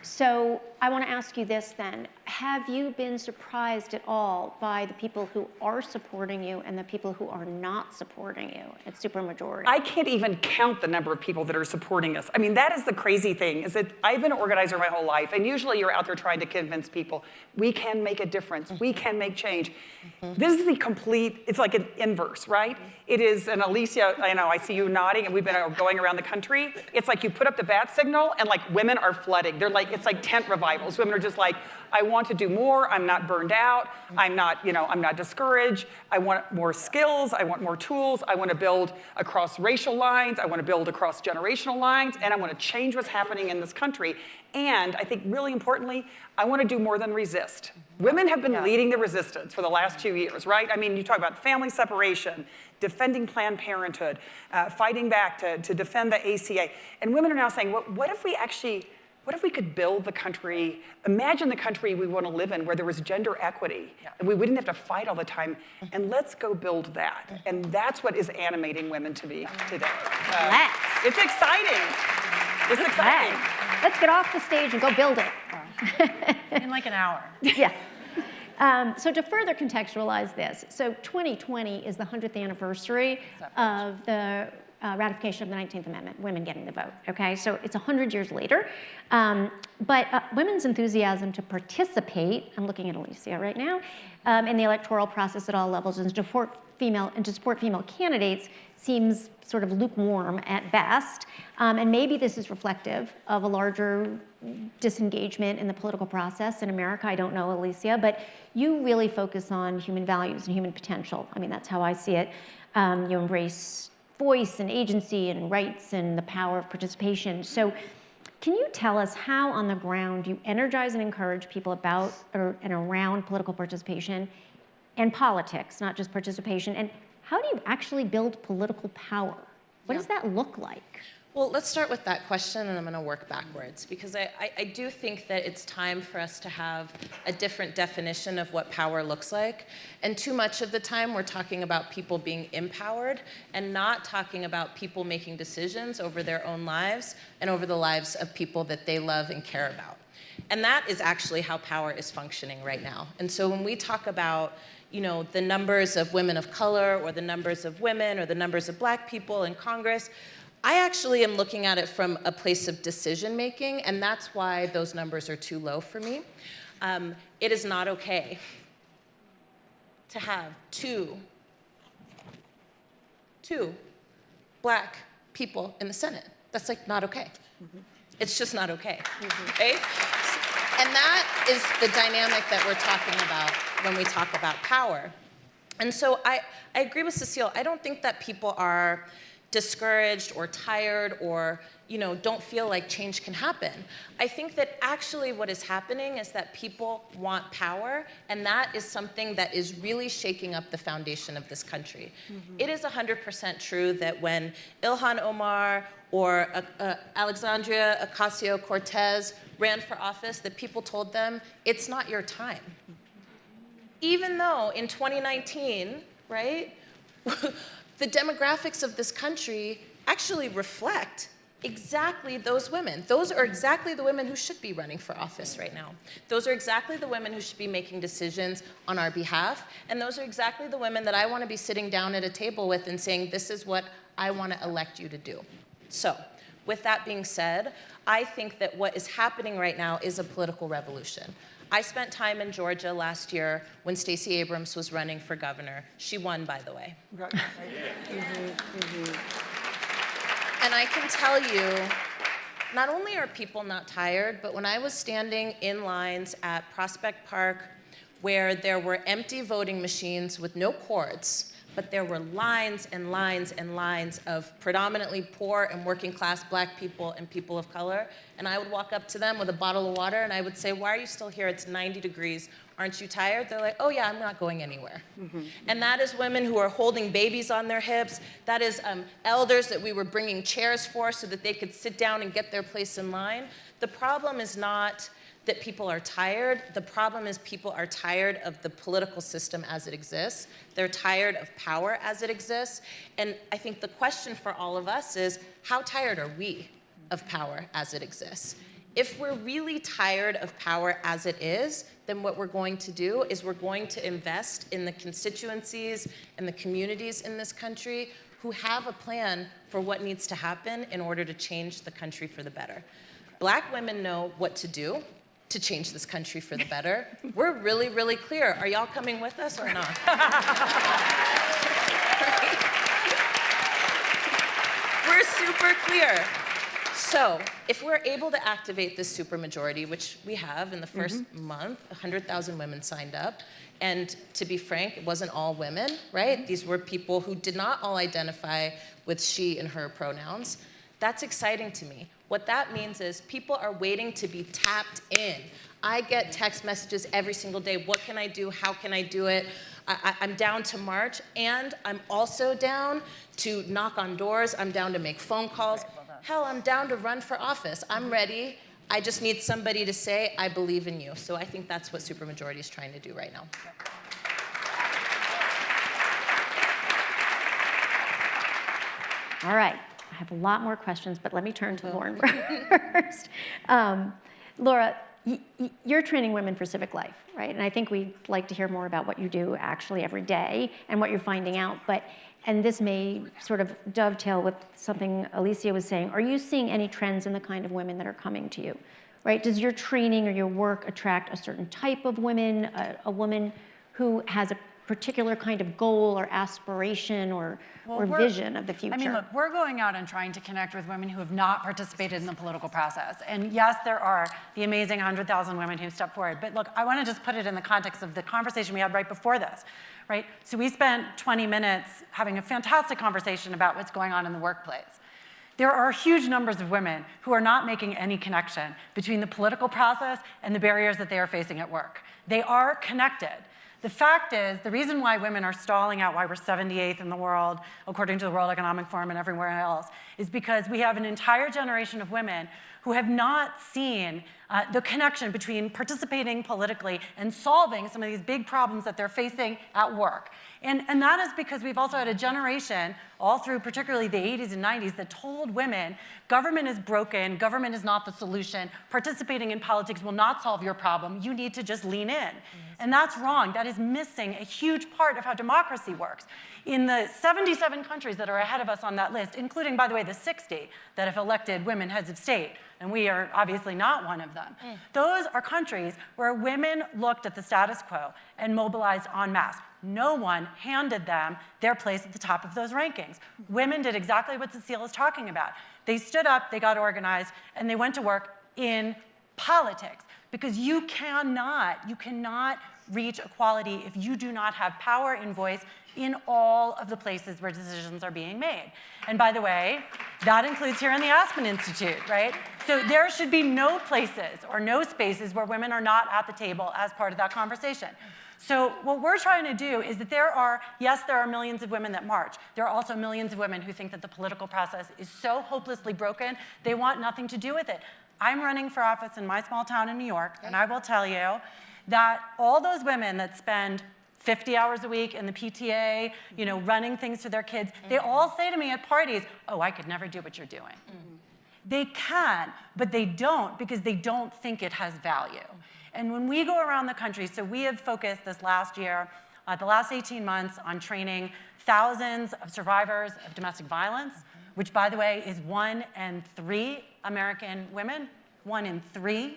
So I want to ask you this then. Have you been surprised at all by the people who are supporting you and the people who are not supporting you at supermajority? I can't even count the number of people that are supporting us. I mean, that is the crazy thing, is that I've been an organizer my whole life, and usually you're out there trying to convince people, we can make a difference, we can make change. This is the complete, it's like an inverse, right? It is, and Alicia, I see you nodding, and we've been going around the country. It's like you put up the bat signal, and like women are flooding. They're like, it's like tent revivals. Women are just like, I want to do more. I'm not burned out. I'm not discouraged. I want more skills. I want more tools. I want to build across racial lines. I want to build across generational lines. And I want to change what's happening in this country. And I think really importantly, I want to do more than resist. Women have been leading the resistance for the last 2 years, right? I mean, you talk about family separation, defending Planned Parenthood, fighting back to defend the ACA. And women are now saying, what if we could build the country, imagine the country we want to live in where there was gender equity and we wouldn't have to fight all the time, and let's go build that. And that's what is animating women to me today. It's exciting. It's exciting. Let's get off the stage and go build it. In like an hour. Yeah. So to further contextualize this, so 2020 is the 100th anniversary of the ratification of the 19th Amendment, women getting the vote, okay? So it's 100 years later. But women's enthusiasm to participate, I'm looking at Alicia right now, in the electoral process at all levels and to support female candidates seems sort of lukewarm at best. And maybe this is reflective of a larger disengagement in the political process in America. I don't know, Alicia, but you really focus on human values and human potential. I mean, that's how I see it. You embrace voice and agency and rights and the power of participation. So can you tell us how on the ground you energize and encourage people about and around political participation and politics, not just participation, and how do you actually build political power? What does that look like? Well, let's start with that question, and I'm going to work backwards, because I do think that it's time for us to have a different definition of what power looks like. And too much of the time, we're talking about people being empowered and not talking about people making decisions over their own lives and over the lives of people that they love and care about. And that is actually how power is functioning right now. And so when we talk about the numbers of women of color, or the numbers of women, or the numbers of Black people in Congress, I actually am looking at it from a place of decision making, and that's why those numbers are too low for me. It is not okay to have two Black people in the Senate. That's like not okay. It's just not okay, right? And that is the dynamic that we're talking about when we talk about power. And so I agree with Cecile. I don't think that people are discouraged or tired or don't feel like change can happen. I think that actually what is happening is that people want power, and that is something that is really shaking up the foundation of this country. It is 100% true that when Ilhan Omar or Alexandria Ocasio-Cortez ran for office, that people told them, it's not your time. Even though in 2019, right, the demographics of this country actually reflect exactly those women. Those are exactly the women who should be running for office right now. Those are exactly the women who should be making decisions on our behalf. And those are exactly the women that I want to be sitting down at a table with and saying, this is what I want to elect you to do. So, with that being said, I think that what is happening right now is a political revolution. I spent time in Georgia last year when Stacey Abrams was running for governor. She won, by the way. And I can tell you, not only are people not tired, but when I was standing in lines at Prospect Park where there were empty voting machines with no cords, but there were lines and lines and lines of predominantly poor and working class Black people and people of color. And I would walk up to them with a bottle of water and I would say, why are you still here? It's 90 degrees. Aren't you tired? They're like, oh yeah, I'm not going anywhere. And that is women who are holding babies on their hips. That is elders that we were bringing chairs for so that they could sit down and get their place in line. The problem is not that people are tired. The problem is people are tired of the political system as it exists. They're tired of power as it exists. And I think the question for all of us is, how tired are we of power as it exists? If we're really tired of power as it is, then what we're going to do is we're going to invest in the constituencies and the communities in this country who have a plan for what needs to happen in order to change the country for the better. Black women know what to do to change this country for the better. We're really, really clear. Are y'all coming with us or not? We're super clear. So if we're able to activate this supermajority, which we have in the first month, 100,000 women signed up. And to be frank, it wasn't all women, right? These were people who did not all identify with she and her pronouns. That's exciting to me. What that means is people are waiting to be tapped in. I get text messages every single day. What can I do? How can I do it? I'm down to march, and I'm also down to knock on doors. I'm down to make phone calls. Hell, I'm down to run for office. I'm ready. I just need somebody to say, I believe in you. So I think that's what supermajority is trying to do right now. All right. I have a lot more questions, but let me turn to Lauren first. Laura, you're training women for civic life, right? And I think we'd like to hear more about what you do actually every day and what you're finding out. And this may sort of dovetail with something Alicia was saying. Are you seeing any trends in the kind of women that are coming to you, right? Does your training or your work attract a certain type of women, a woman who has a particular kind of goal or aspiration or vision of the future? I mean, look, we're going out and trying to connect with women who have not participated in the political process. And yes, there are the amazing 100,000 women who stepped forward. But look, I want to just put it in the context of the conversation we had right before this, right? So we spent 20 minutes having a fantastic conversation about what's going on in the workplace. There are huge numbers of women who are not making any connection between the political process and the barriers that they are facing at work. They are connected. The fact is, the reason why women are stalling out, why we're 78th in the world, according to the World Economic Forum and everywhere else, is because we have an entire generation of women who have not seen the connection between participating politically and solving some of these big problems that they're facing at work. And that is because we've also had a generation, all through particularly the 80s and 90s, that told women, government is broken, government is not the solution, participating in politics will not solve your problem, you need to just lean in. And that's wrong. That is missing a huge part of how democracy works. In the 77 countries that are ahead of us on that list, including, by the way, the 60 that have elected women heads of state, and we are obviously not one of them, those are countries where women looked at the status quo and mobilized en masse. No one handed them their place at the top of those rankings. Women did exactly what Cecile is talking about. They stood up, they got organized, and they went to work in politics. Because you cannot reach equality if you do not have power and voice in all of the places where decisions are being made. And by the way, that includes here in the Aspen Institute, right? So there should be no places or no spaces where women are not at the table as part of that conversation. So what we're trying to do is that there are millions of women that march. There are also millions of women who think that the political process is so hopelessly broken, they want nothing to do with it. I'm running for office in my small town in New York, and I will tell you that all those women that spend 50 hours a week in the PTA, running things for their kids, they all say to me at parties, oh, I could never do what you're doing. They can, but they don't because they don't think it has value. And when we go around the country, so we have focused this last year, the last 18 months on training thousands of survivors of domestic violence, which, by the way, is 1 in 3 American women. 1 in 3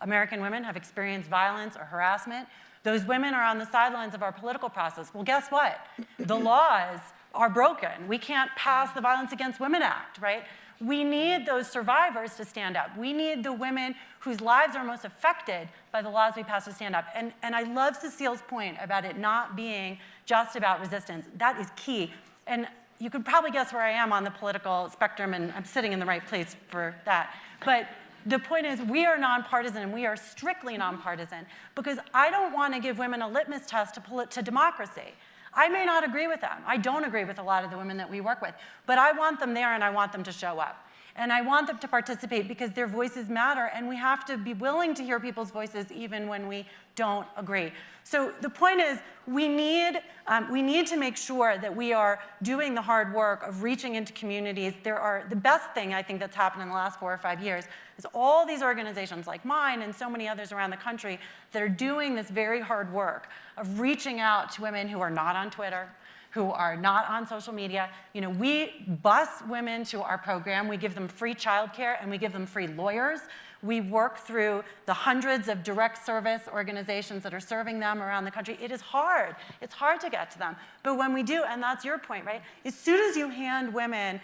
American women have experienced violence or harassment. Those women are on the sidelines of our political process. Well, guess what? The laws are broken. We can't pass the Violence Against Women Act, right? We need those survivors to stand up. We need the women whose lives are most affected by the laws we pass to stand up. And I love Cecile's point about it not being just about resistance. That is key. And you could probably guess where I am on the political spectrum, and I'm sitting in the right place for that. But the point is, we are nonpartisan, and we are strictly nonpartisan, because I don't want to give women a litmus test to democracy. I may not agree with them. I don't agree with a lot of the women that we work with, but I want them there, and I want them to show up. And I want them to participate because their voices matter, and we have to be willing to hear people's voices even when we don't agree. So the point is, we need to make sure that we are doing the hard work of reaching into communities. The best thing I think that's happened in the last 4 or 5 years is all these organizations like mine and so many others around the country that are doing this very hard work of reaching out to women who are not on Twitter, who are not on social media. We bus women to our program. We give them free childcare, and we give them free lawyers. We work through the hundreds of direct service organizations that are serving them around the country. It is hard. It's hard to get to them. But when we do, and that's your point, right? As soon as you hand women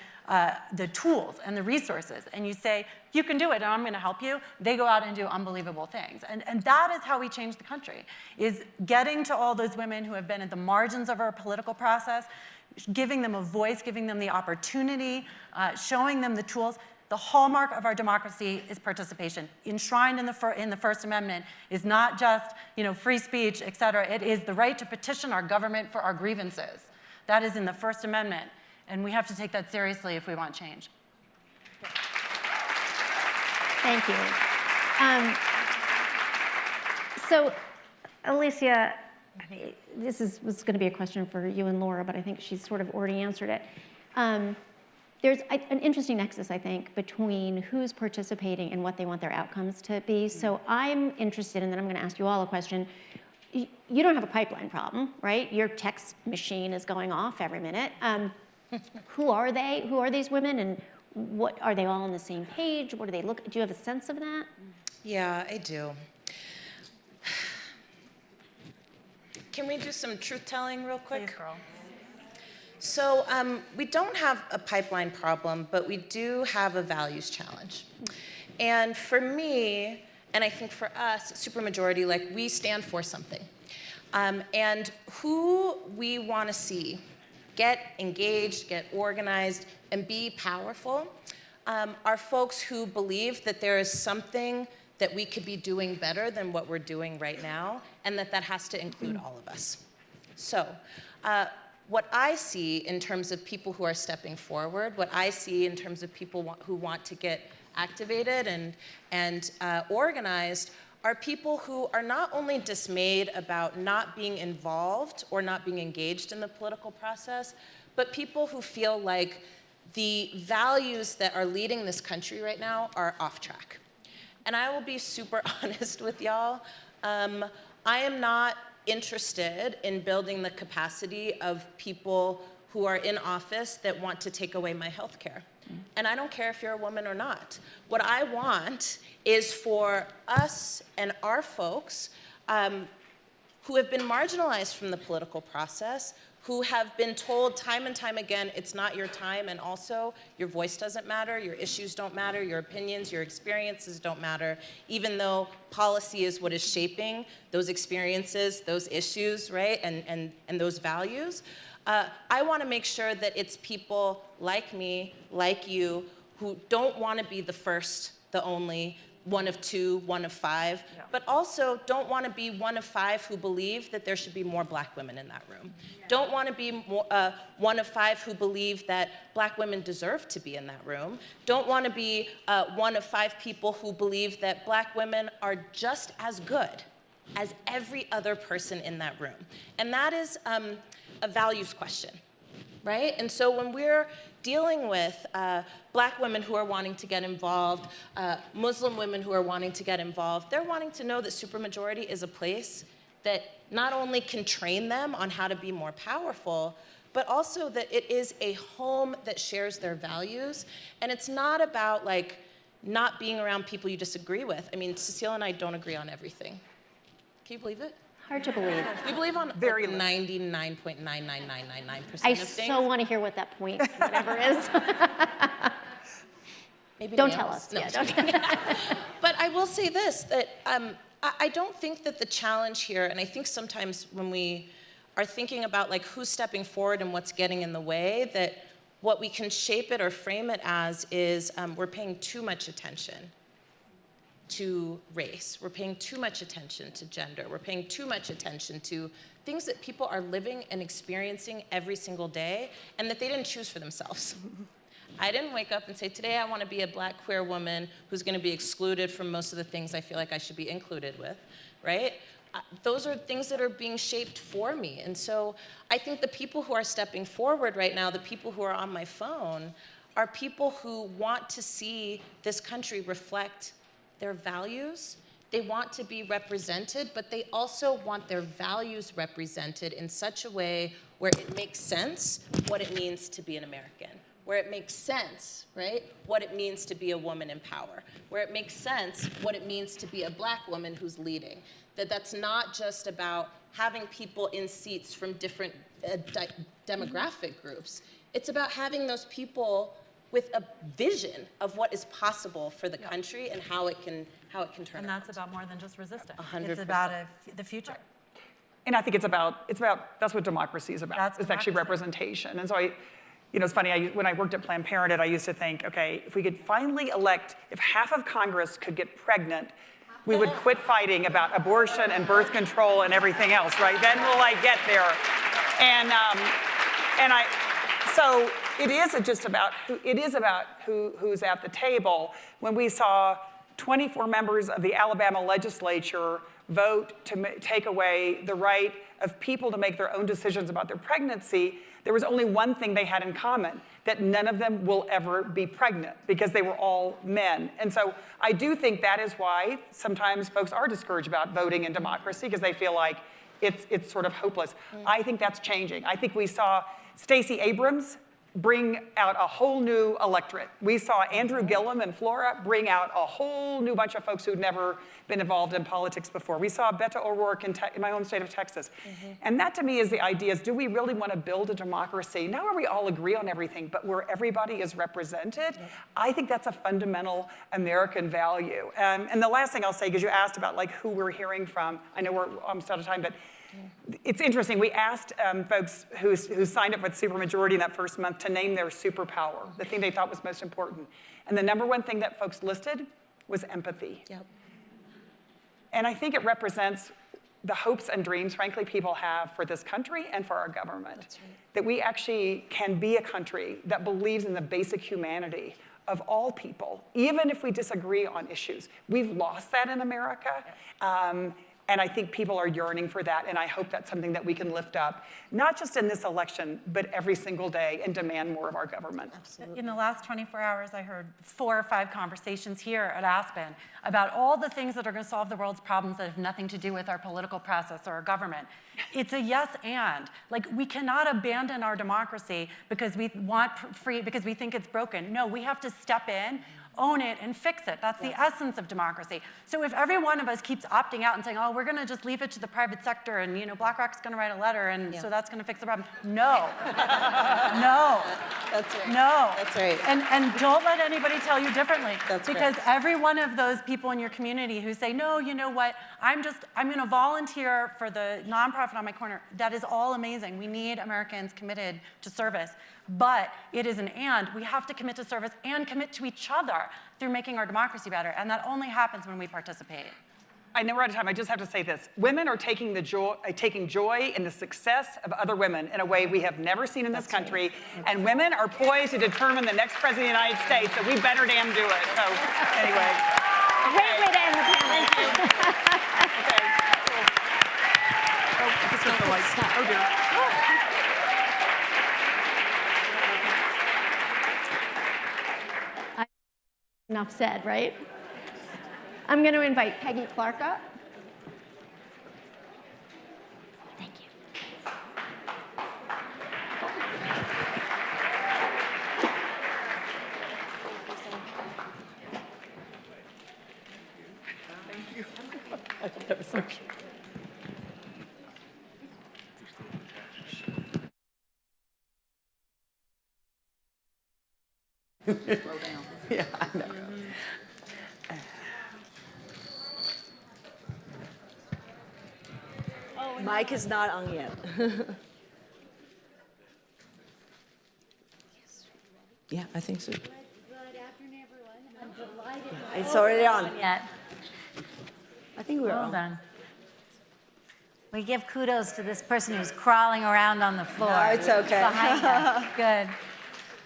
the tools and the resources, and you say, you can do it, and I'm going to help you, they go out and do unbelievable things. And that is how we change the country, is getting to all those women who have been at the margins of our political process, giving them a voice, giving them the opportunity, showing them the tools. The hallmark of our democracy is participation. Enshrined in the First Amendment is not just free speech, et cetera. It is the right to petition our government for our grievances. That is in the First Amendment, and we have to take that seriously if we want change. Thank you. So, Alicia, this was going to be a question for you and Laura, but I think she's sort of already answered it. There's an interesting nexus, I think, between who's participating and what they want their outcomes to be. So I'm interested, and then I'm going to ask you all a question. You don't have a pipeline problem, right? Your text machine is going off every minute. Who are they? Who are these women? And what are they all on the same page? What do they look? Do you have a sense of that? Yeah, I do. Can we do some truth-telling real quick? Please, girl. So we don't have a pipeline problem, but we do have a values challenge. And for me, and I think for us, supermajority, we stand for something. And who we want to see get engaged, get organized, and be powerful are folks who believe that there is something that we could be doing better than what we're doing right now, and that has to include all of us. So, what I see in terms of people who are stepping forward, what I see in terms of people who want to get activated and organized, are people who are not only dismayed about not being involved or not being engaged in the political process, but people who feel like the values that are leading this country right now are off track. And I will be super honest with y'all. I am not interested in building the capacity of people who are in office that want to take away my health care. And I don't care if you're a woman or not. What I want is for us and our folks who have been marginalized from the political process, who have been told time and time again, it's not your time, and also your voice doesn't matter, your issues don't matter, your opinions, your experiences don't matter, even though policy is what is shaping those experiences, those issues, right, and those values. I want to make sure that it's people like me, like you, who don't want to be the first, the only, one of two, one of five, but also don't want to be one of five who believe that there should be more black women in that room. Don't want to be one of five who believe that black women deserve to be in that room. Don't want to be one of five people who believe that black women are just as good as every other person in that room. And that is a values question, right? And so when we're dealing with black women who are wanting to get involved, Muslim women who are wanting to get involved, they're wanting to know that supermajority is a place that not only can train them on how to be more powerful, but also that it is a home that shares their values. And it's not about like not being around people you disagree with. I mean, Cecile and I don't agree on everything. Can you believe it? Hard to believe. We believe on Very like 99.99999% I of things. so want to hear what that point, whatever is. Maybe Don't nails. tell us. No, Yeah, I'm don't. But I will say this, that I don't think that the challenge here, and I think sometimes when we are thinking about like who's stepping forward and what's getting in the way, that what we can shape it or frame it as is we're paying too much attention to race. We're paying too much attention to gender. We're paying too much attention to things that people are living and experiencing every single day and that they didn't choose for themselves. I didn't wake up and say, today I want to be a black queer woman who's going to be excluded from most of the things I feel like I should be included with, right? Those are things that are being shaped for me. And so I think the people who are stepping forward right now, the people who are on my phone, are people who want to see this country reflect their values. They want to be represented, but they also want their values represented in such a way where it makes sense what it means to be an American, where it makes sense, right, what it means to be a woman in power, where it makes sense what it means to be a black woman who's leading, that's not just about having people in seats from different demographic groups. It's about having those people with a vision of what is possible for the country and how it can turn And out. that's about more than just resistance. 100%. It's about the future. And I think it's about that's what democracy is about. That's It's actually democracy. representation. And so it's funny, when I worked at Planned Parenthood, I used to think, okay, if we could finally elect, if half of Congress could get pregnant, we would quit fighting about abortion and birth control and everything else, right? Then we'll get there. So it is just about who's at the table. When we saw 24 members of the Alabama legislature vote to take away the right of people to make their own decisions about their pregnancy, there was only one thing they had in common, that none of them will ever be pregnant because they were all men. And so I do think that is why sometimes folks are discouraged about voting in democracy because they feel like it's sort of hopeless. I think that's changing. I think we saw Stacey Abrams bring out a whole new electorate. We saw Andrew Gillum in Florida bring out a whole new bunch of folks who'd never been involved in politics before. We saw Beto O'Rourke in my home state of Texas. And that to me is the idea is, do we really want to build a democracy, not where we all agree on everything, but where everybody is represented? I think that's a fundamental American value. And the last thing I'll say, because you asked about who we're hearing from, I know we're almost out of time, but it's interesting. We asked folks who signed up with supermajority in that first month to name their superpower, the thing they thought was most important. And the number one thing that folks listed was empathy. Yep. And I think it represents the hopes and dreams, frankly, people have for this country and for our government. That's right. That we actually can be a country that believes in the basic humanity of all people, even if we disagree on issues. We've lost that in America. And I think people are yearning for that, and I hope that's something that we can lift up, not just in this election, but every single day, and demand more of our government. Absolutely. In the last 24 hours, I heard 4 or 5 conversations here at Aspen about all the things that are going to solve the world's problems that have nothing to do with our political process or our government. It's a yes and. Like, we cannot abandon our democracy because we want free, because we think it's broken. No, we have to step in, own it, and fix it. That's the essence of democracy. So if every one of us keeps opting out and saying, oh, we're going to just leave it to the private sector, and BlackRock's going to write a letter, and so that's going to fix the problem. No. No. That's right. No. That's right. And don't let anybody tell you differently. That's because right. every one of those people in your community who say, no, you know what, I'm going to volunteer for the nonprofit on my corner, that is all amazing. We need Americans committed to service. But it is an and. We have to commit to service and commit to each other through making our democracy better. And that only happens when we participate. I know we're out of time. I just have to say this. Women are taking joy in the success of other women in a way we have never seen in this country. And women are poised to determine the next president of the United States, so we better damn do it. So anyway. Great way to end the panel. Thank you. Okay, cool. Oh, I just hit the lights. Oh, dear. Enough said, right? I'm going to invite Peggy Clark up. Thank you. Thank you. That was so cute. Slow down. Yeah, I know. Mic is not on yet. Yeah, I think so. Good afternoon, everyone. I'm delighted. Yeah, it's already on. Yet. I think we're Hold on. on. We give kudos to this person who's crawling around on the floor. No, it's okay. Behind us. Good.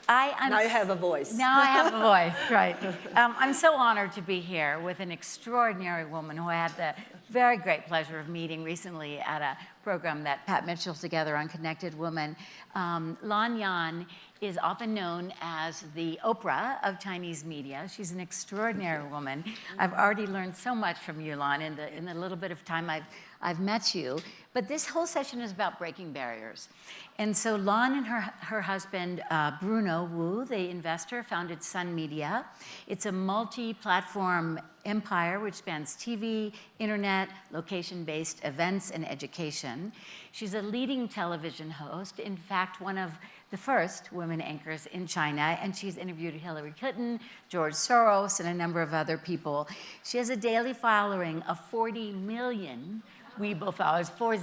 Now you have a voice. Now I have a voice, right. I'm so honored to be here with an extraordinary woman who I had the very great pleasure of meeting recently at a program that Pat Mitchell together on Connected Women. Lan Yan is often known as the Oprah of Chinese media. She's an extraordinary woman. I've already learned so much from you, Lan, in the little bit of time I've met you. But this whole session is about breaking barriers. And so Lan and her husband, Bruno Wu, the investor, founded Sun Media. It's a multi-platform empire which spans TV, internet, location-based events, and education. She's a leading television host, in fact, one of the first women anchors in China, and she's interviewed Hillary Clinton, George Soros, and a number of other people. She has a daily following of 40 million Weibo followers, 40,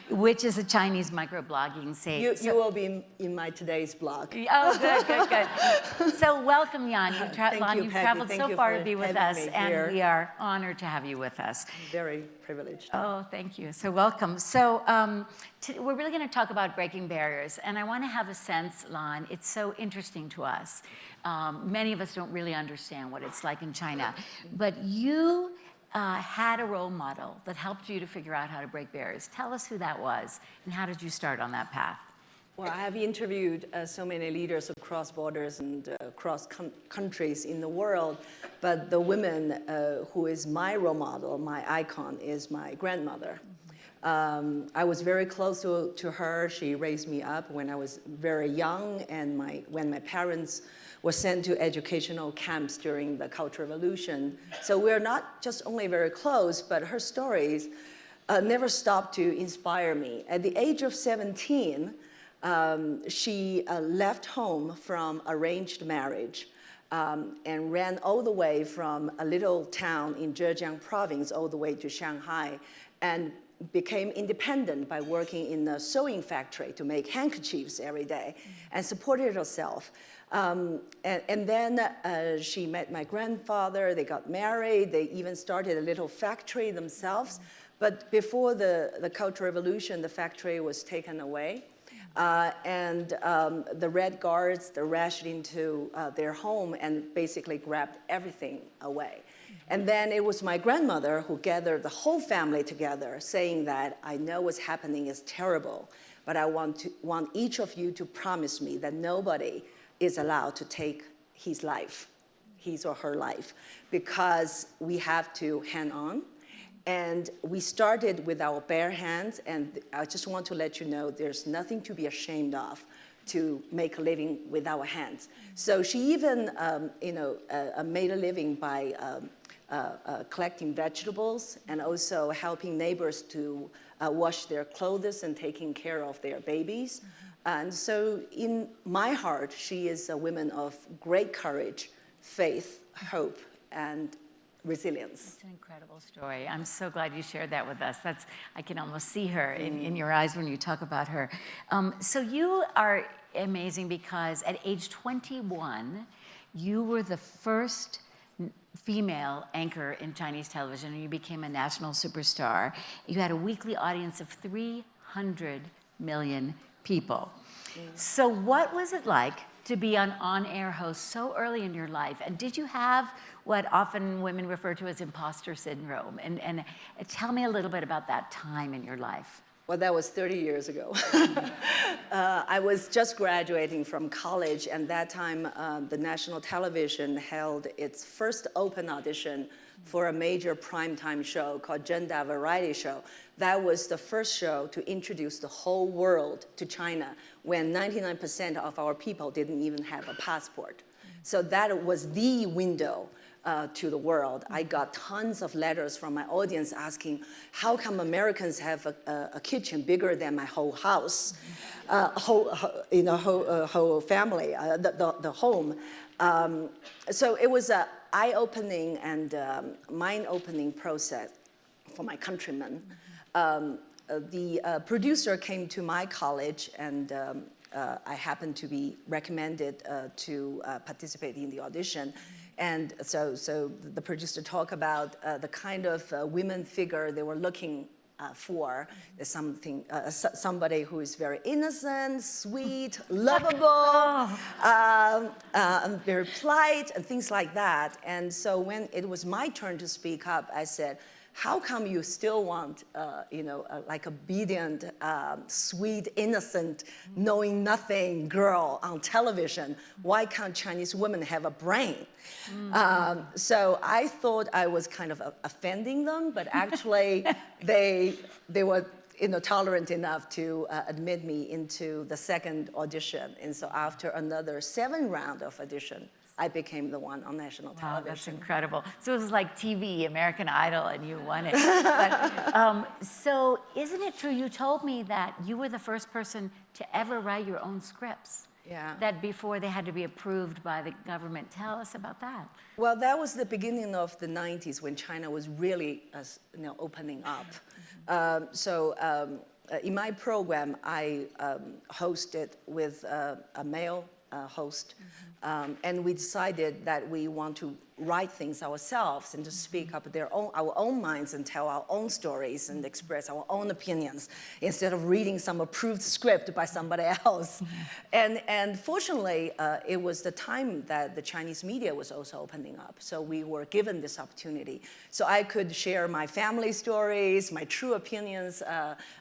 which is a Chinese microblogging site. You will be in my today's blog. Oh, good. So welcome, Yan. You've traveled so far to be with us, and we are honored to have you with us. Very privileged. Oh, thank you. So welcome. So we're really going to talk about breaking barriers, and I want to have a sense, Lan, it's so interesting to us. Many of us don't really understand what it's like in China, but you had a role model that helped you to figure out how to break barriers. Tell us who that was, and how did you start on that path? Well, I have interviewed so many leaders across borders and across countries in the world, but the woman who is my role model, my icon, is my grandmother. I was very close to her. She raised me up when I was very young, and when my parents were sent to educational camps during the Cultural Revolution. So we're not just only very close, but her stories never stopped to inspire me. At the age of 17, she left home from arranged marriage and ran all the way from a little town in Zhejiang province all the way to Shanghai. and became independent by working in a sewing factory to make handkerchiefs every day and supported herself. And then she met my grandfather, they got married, they even started a little factory themselves. But before the Cultural Revolution, the factory was taken away. And the Red Guards, they rushed into their home and basically grabbed everything away. And then it was my grandmother who gathered the whole family together, saying that I know what's happening is terrible, but I want each of you to promise me that nobody is allowed to take his life, his or her life, because we have to hang on. And we started with our bare hands, and I just want to let you know there's nothing to be ashamed of to make a living with our hands. So she even made a living by collecting vegetables and also helping neighbors to wash their clothes and taking care of their babies. And so in my heart, she is a woman of great courage, faith, hope, and resilience. It's an incredible story. I'm so glad you shared that with us. I can almost see her in your eyes when you talk about her. So you are amazing because at age 21, you were the first female anchor in Chinese television, and you became a national superstar. You had a weekly audience of 300 million people. So what was it like to be an on-air host so early in your life? And did you have what often women refer to as imposter syndrome? And tell me a little bit about that time in your life. Well, that was 30 years ago. I was just graduating from college, and that time the national television held its first open audition for a major primetime show called Gender Variety Show. That was the first show to introduce the whole world to China when 99% of our people didn't even have a passport. So that was the window to the world. I got tons of letters from my audience asking, how come Americans have a kitchen bigger than my whole house, whole family, the home. So it was an eye-opening and mind-opening process for my countrymen. The producer came to my college, and I happened to be recommended to participate in the audition. And so the producer talked about the kind of women figure they were looking for. There's somebody who is very innocent, sweet, lovable, very polite, and things like that. And so when it was my turn to speak up, I said, how come you still want, like obedient, sweet, innocent, knowing nothing girl on television? Why can't Chinese women have a brain? So I thought I was kind of offending them, but actually they were tolerant enough to admit me into the second audition. And so after another 7 rounds of audition, I became the one on national television. Wow, that's incredible. So it was like TV, American Idol, and you won it. But, so isn't it true, you told me that you were the first person to ever write your own scripts? Yeah. That before they had to be approved by the government. Tell us about that. Well, that was the beginning of the 90s when China was really opening up. In my program, I hosted with a male host. And we decided that we want to write things ourselves and to speak up our own minds and tell our own stories and express our own opinions instead of reading some approved script by somebody else. And fortunately, it was the time that the Chinese media was also opening up. So we were given this opportunity. So I could share my family stories, my true opinions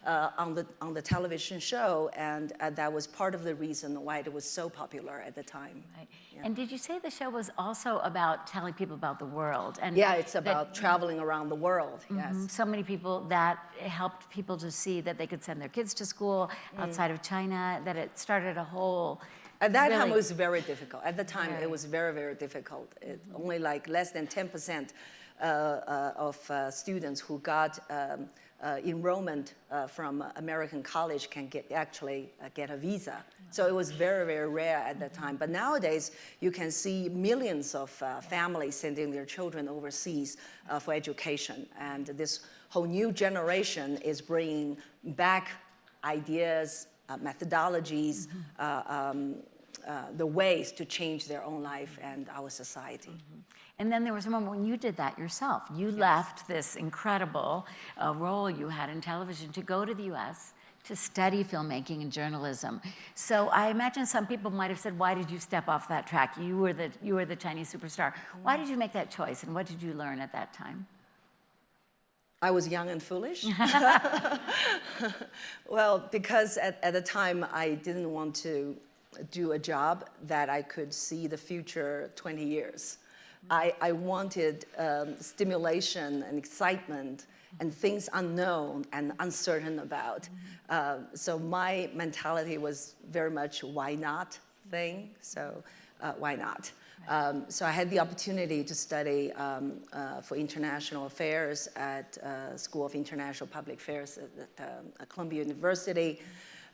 on the television show. And that was part of the reason why it was so popular at the time. Right. Yeah. And did you say the show was also about telling people about the world? And yeah, it's about traveling around the world, yes. So many people that helped people to see that they could send their kids to school outside of China, that it started a whole... At that time, it was very difficult. At the time, it was very, very difficult. Only like less than 10% of students who got enrollment from American college can actually get a visa. So it was very, very rare at that time. But nowadays, you can see millions of families sending their children overseas for education. And this whole new generation is bringing back ideas, methodologies, the ways to change their own life and our society. And then there was a moment when you did that yourself. You left this incredible role you had in television to go to the US to study filmmaking and journalism. So I imagine some people might have said, why did you step off that track? You were the Chinese superstar. Why did you make that choice, and what did you learn at that time? I was young and foolish. Well, because at the time I didn't want to do a job that I could see the future 20 years. I wanted stimulation and excitement and things unknown and uncertain about. So my mentality was very much why not thing, so why not? So I had the opportunity to study for international affairs at School of International Public Affairs at Columbia University.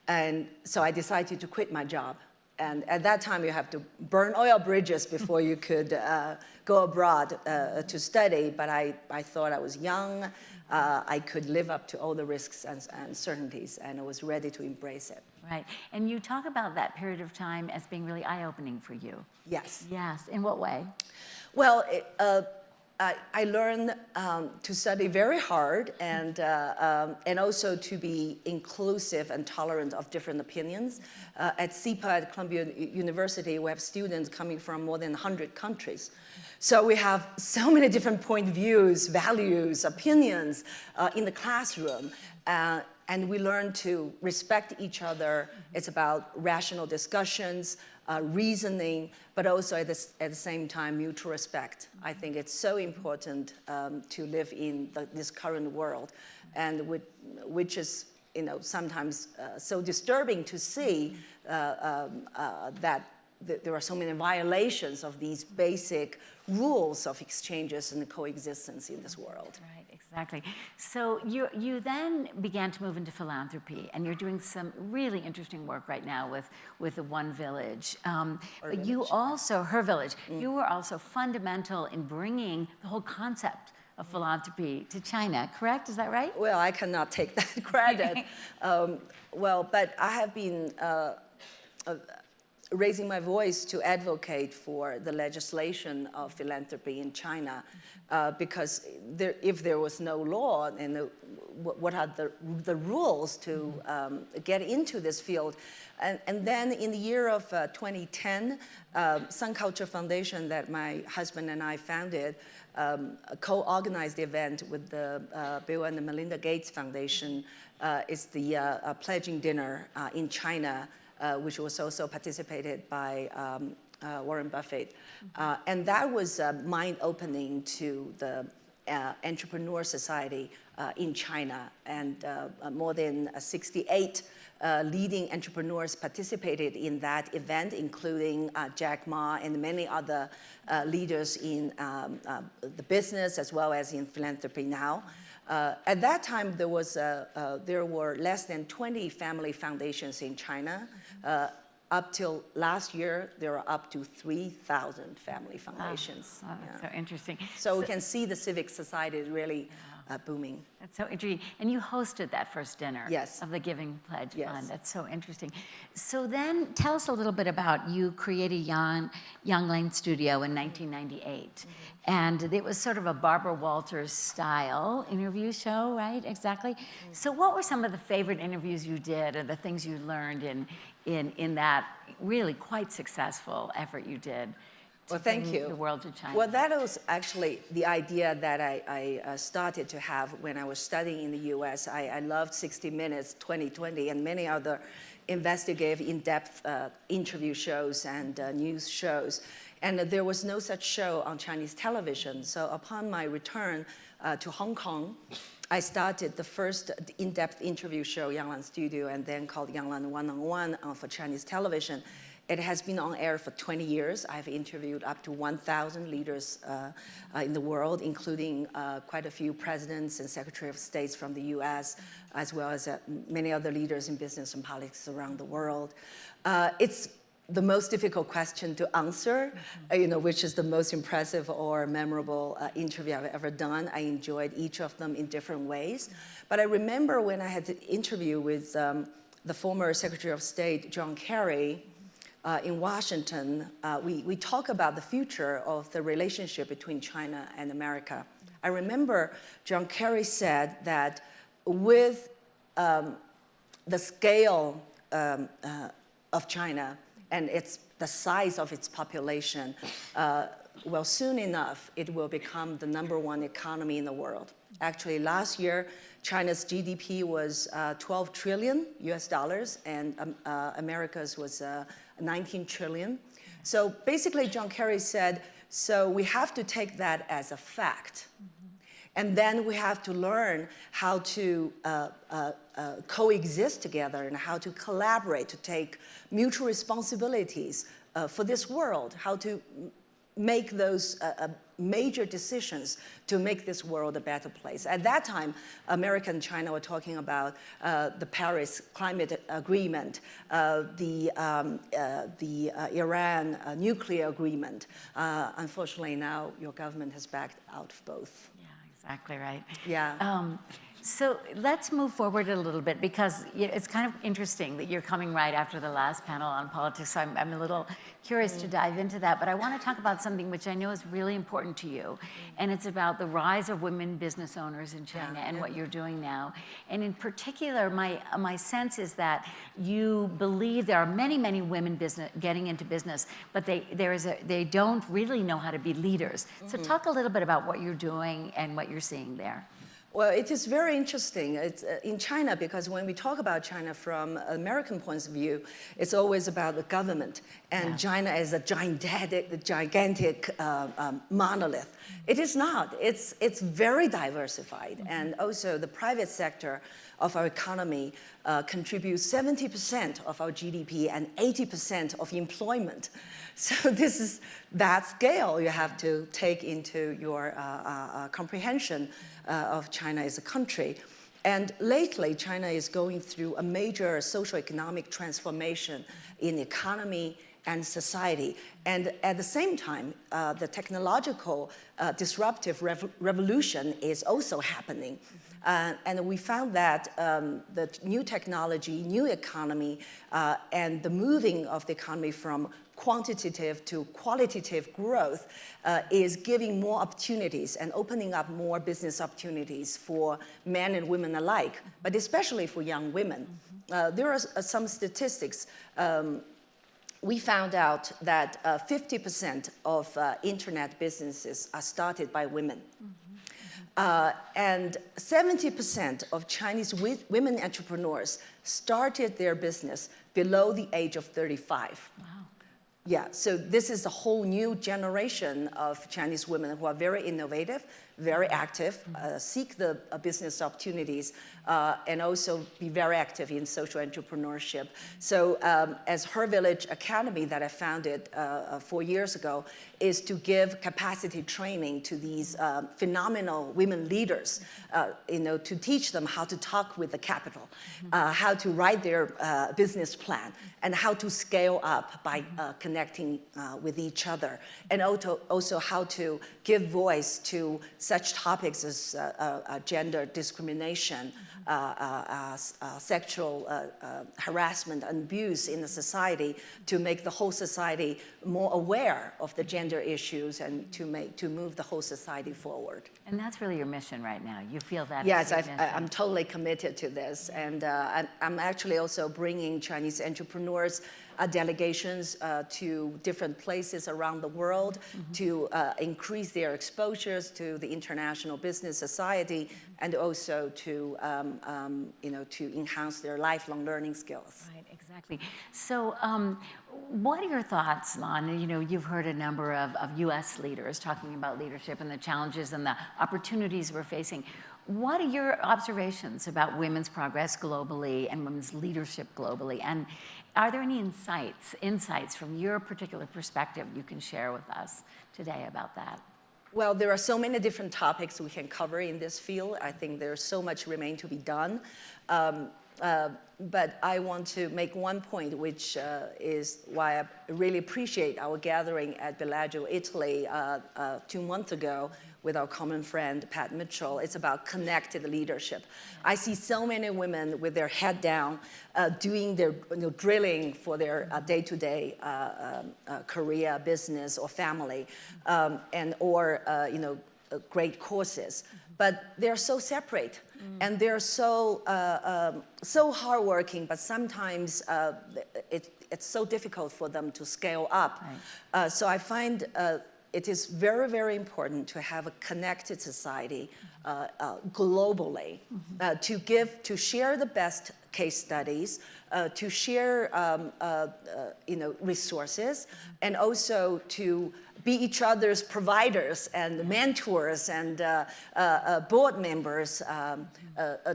And so I decided to quit my job. And at that time, you have to burn oil bridges before you could go abroad to study. But I thought I was young. I could live up to all the risks and uncertainties, and I was ready to embrace it. Right. And you talk about that period of time as being really eye-opening for you. Yes. Yes. In what way? Well, I learned to study very hard and also to be inclusive and tolerant of different opinions. At CIPA at Columbia University, we have students coming from more than 100 countries. So we have so many different point of views, values, opinions in the classroom. And we learn to respect each other. It's about rational discussions, reasoning, but also at the same time, mutual respect. I think it's so important to live in this current world, and which is, sometimes so disturbing to see that there are so many violations of these basic rules of exchanges and coexistence in this world. Right, exactly. So you then began to move into philanthropy, and you're doing some really interesting work right now with the One Village. But you also, Her Village, you were also fundamental in bringing the whole concept of philanthropy to China, correct? Is that right? Well, I cannot take that credit. But I have been raising my voice to advocate for the legislation of philanthropy in China, because if there was no law, and what are the rules to get into this field? And then in the year of 2010, Sun Culture Foundation that my husband and I founded co-organized the event with the Bill and Melinda Gates Foundation. It's the pledging dinner in China, which was also participated by Warren Buffett. And that was mind-opening to the entrepreneur society in China. And more than 68 leading entrepreneurs participated in that event, including Jack Ma and many other leaders in the business as well as in philanthropy now. At that time, there were less than 20 family foundations in China. Up till last year, there are up to 3,000 family foundations. Oh, that's so interesting. So we can see the civic society is really booming. That's so interesting. And you hosted that first dinner Yes. of the Giving Pledge Yes. Fund. That's so interesting. So then tell us a little bit about, you created Young Lane Studio in 1998. And it was sort of a Barbara Walters style interview show, right? Exactly. So what were some of the favorite interviews you did, or the things you learned in that really quite successful effort you did? Well, thank bring you. the world to China. Well, that was actually the idea that I started to have when I was studying in the US. I loved 60 Minutes, 2020, and many other investigative, in-depth interview shows and news shows. And there was no such show on Chinese television. So upon my return to Hong Kong, I started the first in-depth interview show, Young Lane Studio, and then called Young Lane One-on-One for Chinese television. It has been on air for 20 years. I've interviewed up to 1,000 leaders in the world, including quite a few presidents and secretary of states from the US, as well as many other leaders in business and politics around the world. It's the most difficult question to answer, which is the most impressive or memorable interview I've ever done. I enjoyed each of them in different ways. But I remember when I had the interview with the former Secretary of State, John Kerry, in Washington, we talk about the future of the relationship between China and America. I remember John Kerry said that with the scale of China and the size of its population, well, soon enough, it will become the #1 economy in the world. Actually, last year, China's GDP was 12 trillion US dollars, and America's was 19 trillion. So basically, John Kerry said, so we have to take that as a fact. And then we have to learn how to coexist together and how to collaborate, to take mutual responsibilities for this world, how to make those major decisions to make this world a better place. At that time, America and China were talking about the Paris Climate Agreement, the Iran nuclear agreement. Unfortunately, now your government has backed out of both. Exactly right. Yeah. So let's move forward a little bit, because it's kind of interesting that you're coming right after the last panel on politics. So I'm a little curious to dive into that, but I want to talk about something which I know is really important to you, and it's about the rise of women business owners in China and what you're doing now. And in particular, my sense is that you believe there are many, many women getting into business, but they don't really know how to be leaders. So talk a little bit about what you're doing and what you're seeing there. Well, it is very interesting. It's in China, because when we talk about China from an American point of view, it's always about the government, and China is a gigantic monolith. It is not. It's very diversified, and also the private sector of our economy contributes 70% of our GDP and 80% of employment. So this is that scale you have to take into your comprehension of China as a country. And lately, China is going through a major socioeconomic transformation in economy and society. And at the same time, the technological disruptive revolution is also happening. And we found that the new technology, new economy, and the moving of the economy from quantitative to qualitative growth is giving more opportunities and opening up more business opportunities for men and women alike, but especially for young women. There are some statistics. We found out that 50% of internet businesses are started by women. And 70% of Chinese women entrepreneurs started their business below the age of 35. Wow. Yeah, so this is a whole new generation of Chinese women who are very innovative, very active, seek the business opportunities, and also be very active in social entrepreneurship. So as Her Village Academy that I founded 4 years ago is to give capacity training to these phenomenal women leaders, to teach them how to talk with the capital, how to write their business plan, and how to scale up by connecting with each other, and also how to give voice to such topics as gender discrimination, sexual harassment and abuse in the society, to make the whole society more aware of the gender issues and to move the whole society forward. And that's really your mission right now. You feel that? Yes, I'm totally committed to this, and I'm actually also bringing Chinese entrepreneurs delegations to different places around the world to increase their exposures to the international business society, and also to to enhance their lifelong learning skills. Right, exactly. So, what are your thoughts on, you've heard a number of U.S. leaders talking about leadership and the challenges and the opportunities we're facing. What are your observations about women's progress globally and women's leadership globally? And are there any insights from your particular perspective you can share with us today about that? Well, there are so many different topics we can cover in this field. I think there's so much remain to be done. But I want to make one point, which is why I really appreciate our gathering at Bellagio, Italy, 2 months ago with our common friend, Pat Mitchell. It's about connected leadership. I see so many women with their head down, doing their drilling for their day-to-day career, business, or family, or great courses. But they're so separate, and they're so hardworking. But sometimes it's so difficult for them to scale up. Right. So I find it is very, very important to have a connected society globally, to share the best case studies, to share resources, and also to be each other's providers and mentors and board members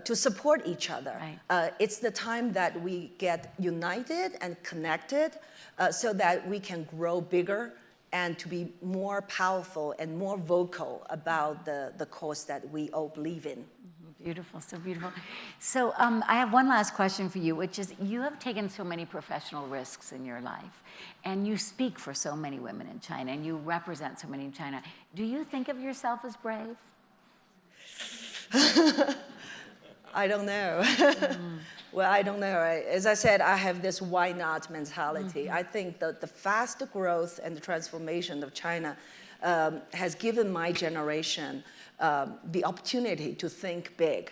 to support each other. Right. It's the time that we get united and connected so that we can grow bigger and to be more powerful and more vocal about the cause that we all believe in. Beautiful, so beautiful. So I have one last question for you, which is, you have taken so many professional risks in your life, and you speak for so many women in China, and you represent so many in China. Do you think of yourself as brave? I don't know. Well, I don't know. As I said, I have this why not mentality. I think that the fast growth and the transformation of China has given my generation the opportunity to think big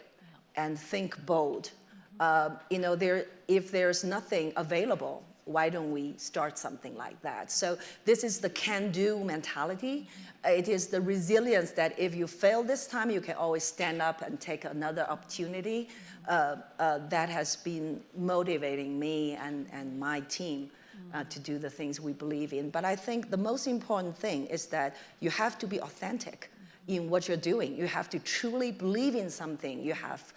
and think bold. If there's nothing available, why don't we start something like that? So this is the can-do mentality. It is the resilience that if you fail this time, you can always stand up and take another opportunity. That has been motivating me and my team to do the things we believe in. But I think the most important thing is that you have to be authentic in what you're doing. You have to truly believe in something you have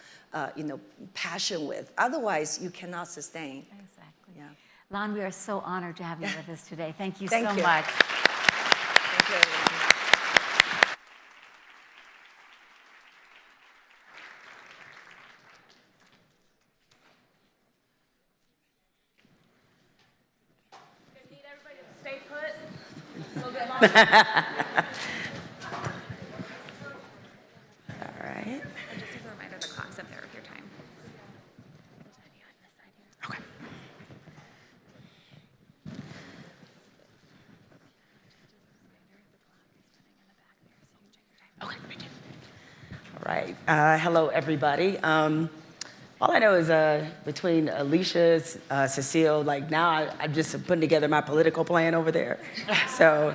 passion with. Otherwise, you cannot sustain. Exactly. Yeah. Lan, we are so honored to have you with us today. Thank you Thank so you. much. Thank you. Need everybody to stay put a little bit longer. All right. Just as a reminder, the clock's up there with your time. Okay. Okay, thank you. All right. Hello, everybody. All I know is between Alicia, Cecile, now I'm just putting together my political plan over there. So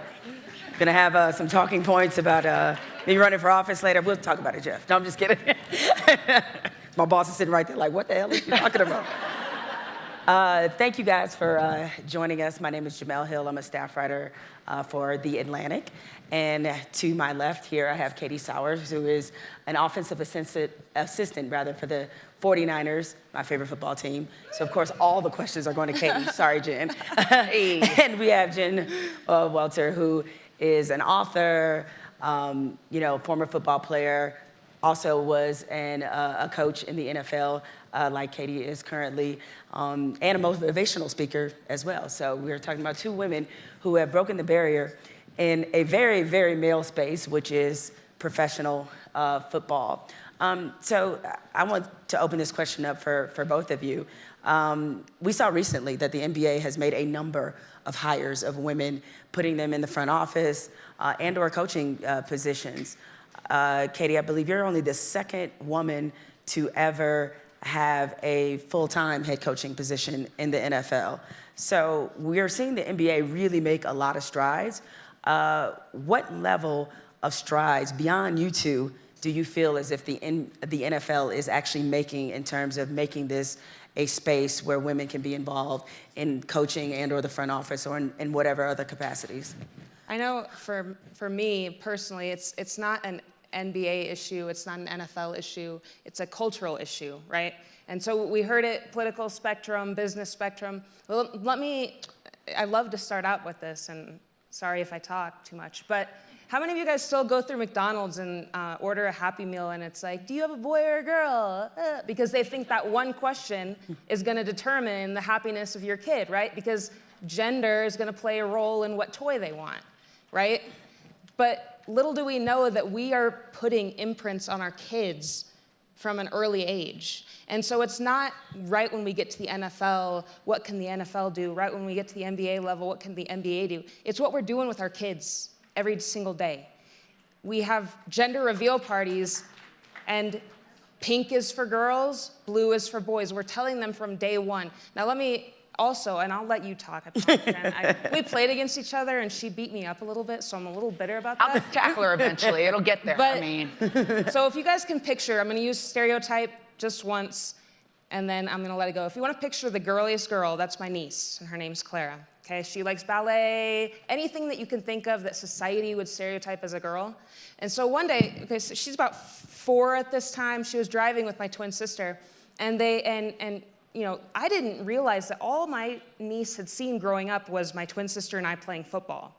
I'm going to have some talking points about me running for office later. We'll talk about it, Jeff. No, I'm just kidding. My boss is sitting right there like, what the hell are you talking about? Thank you guys for joining us. My name is Jemele Hill. I'm a staff writer for The Atlantic. And to my left here, I have Katie Sowers, who is an offensive assistant for the 49ers, my favorite football team. So, of course, all the questions are going to Katie. Sorry, Jen. And we have Jen Welter, who is an author, former football player, also was a coach in the NFL, like Katie is currently, and a motivational speaker as well. So we're talking about two women who have broken the barrier in a very, very male space, which is professional football. So I want to open this question up for both of you. We saw recently that the NBA has made a number of hires of women, putting them in the front office and or coaching positions. Katie, I believe you're only the second woman to ever have a full-time head coaching position in the NFL. So we're seeing the NBA really make a lot of strides. What level of strides beyond you two do you feel as if the NFL is actually making in terms of making this a space where women can be involved in coaching and or the front office or in whatever other capacities? I know for me personally, it's not NBA issue, it's not an NFL issue, it's a cultural issue, right? And so we heard it, political spectrum, business spectrum. Well, I love to start out with this, and sorry if I talk too much, but how many of you guys still go through McDonald's and order a Happy Meal and it's like, do you have a boy or a girl? Because they think that one question is gonna determine the happiness of your kid, right? Because gender is gonna play a role in what toy they want, right? But little do we know that we are putting imprints on our kids from an early age. And so it's not right when we get to the NFL, what can the NFL do? Right when we get to the NBA level, what can the NBA do? It's what we're doing with our kids every single day. We have gender reveal parties, and pink is for girls, blue is for boys. We're telling them from day one. Now let me also, and I'll let you talk. We played against each other, and she beat me up a little bit, so I'm a little bitter about that. I'll just tackle her eventually. It'll get there. But, I mean. So if you guys can picture, I'm going to use stereotype just once, and then I'm going to let it go. If you want to picture the girliest girl, that's my niece, and her name's Clara. Okay, she likes ballet, anything that you can think of that society would stereotype as a girl. And so one day, okay, so she's about 4 at this time. She was driving with my twin sister, and you know, I didn't realize that all my niece had seen growing up was my twin sister and I playing football.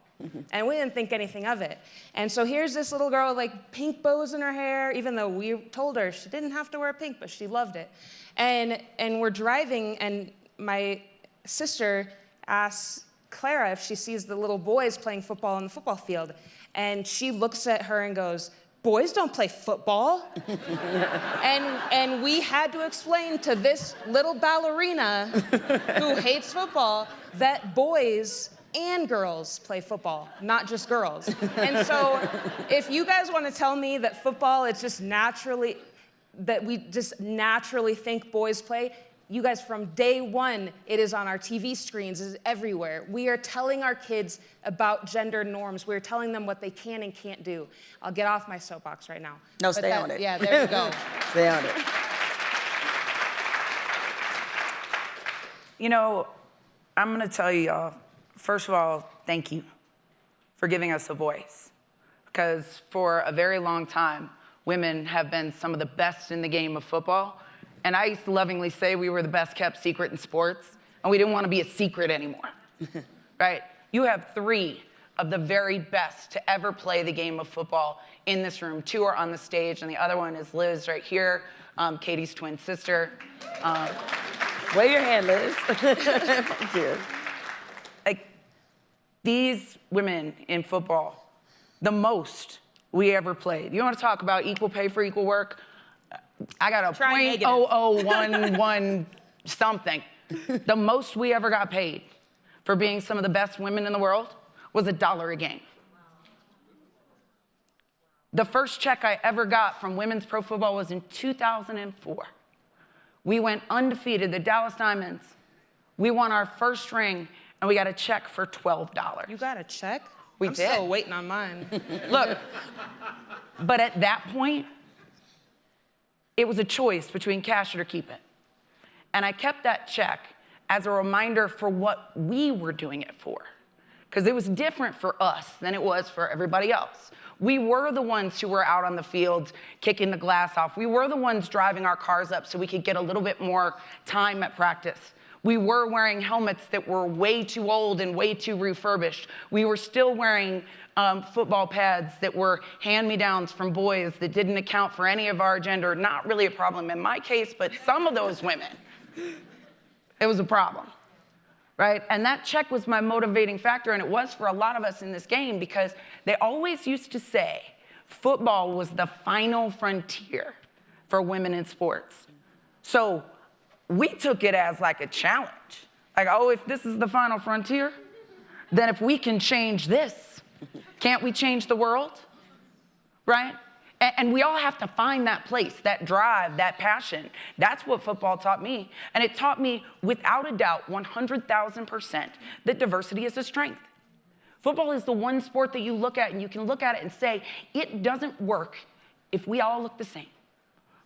And we didn't think anything of it. And so here's this little girl with like pink bows in her hair, even though we told her she didn't have to wear pink, but she loved it. And we're driving, and my sister asks Clara if she sees the little boys playing football on the football field. And she looks at her and goes, "Boys don't play football." and we had to explain to this little ballerina who hates football that boys and girls play football, not just girls. And so if you guys want to tell me that football is just naturally, that we just naturally think boys play, you guys, from day one, it is on our TV screens, it is everywhere. We are telling our kids about gender norms. We're telling them what they can and can't do. I'll get off my soapbox right now. No, stay on it. Yeah, there you go. Stay on it. You know, I'm gonna tell you y'all, first of all, thank you for giving us a voice. Because for a very long time, women have been some of the best in the game of football. And I used to lovingly say we were the best kept secret in sports, and we didn't want to be a secret anymore, right? You have 3 of the very best to ever play the game of football in this room. 2 are on the stage, and the other one is Liz right here, Katie's twin sister. Wave your hand, Liz. Thank you. Like, these women in football, the most we ever played. You want to talk about equal pay for equal work? I got a .0011 something. The most we ever got paid for being some of the best women in the world was $1 a game. The first check I ever got from women's pro football was in 2004. We went undefeated, the Dallas Diamonds. We won our first ring, and we got a check for $12. You got a check? We I'm did. still waiting on mine. Look, but at that point, it was a choice between cash it or keep it. And I kept that check as a reminder for what we were doing it for. Because it was different for us than it was for everybody else. We were the ones who were out on the field kicking the glass off. We were the ones driving our cars up so we could get a little bit more time at practice. We were wearing helmets that were way too old and way too refurbished. We were still wearing football pads that were hand-me-downs from boys that didn't account for any of our gender. Not really a problem in my case, but some of those women, it was a problem, right? And that check was my motivating factor, and it was for a lot of us in this game because they always used to say football was the final frontier for women in sports. So we took it as like a challenge. Like, oh, if this is the final frontier, then if we can change this, can't we change the world, right? And we all have to find that place, that drive, that passion. That's what football taught me. And it taught me, without a doubt, 100,000%, that diversity is a strength. Football is the one sport that you look at and you can look at it and say, it doesn't work if we all look the same.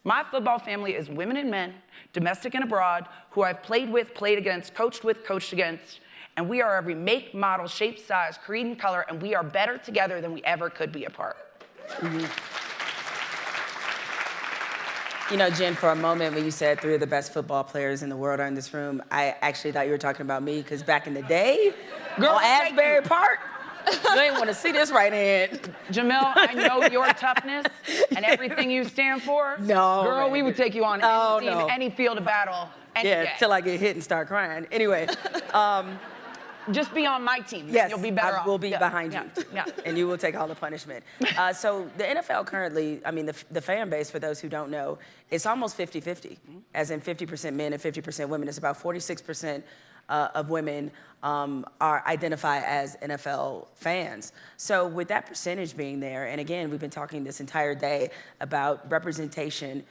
My football family is women and men, domestic and abroad, who I've played with, played against, coached with, coached against. And we are every make, model, shape, size, creed, and color, and we are better together than we ever could be apart. You know, Jen, for a moment when you said 3 of the best football players in the world are in this room, I actually thought you were talking about me, because back in the day, Girl, on Asbury Park, you ain't want to see this right hand. Jemele, I know your toughness and everything you stand for. No, Girl, man. we would take you on any field of battle any day. Till I get hit and start crying. Anyway, just be on my team. yes, You'll be better off. I will be behind you, Yeah. and you will take all the punishment. So the NFL currently, I mean, the fan base, for those who don't know, it's almost 50-50, as in 50% men and 50% women. It's about 46% of women identify as NFL fans. So with that percentage being there, and again, we've been talking this entire day about representation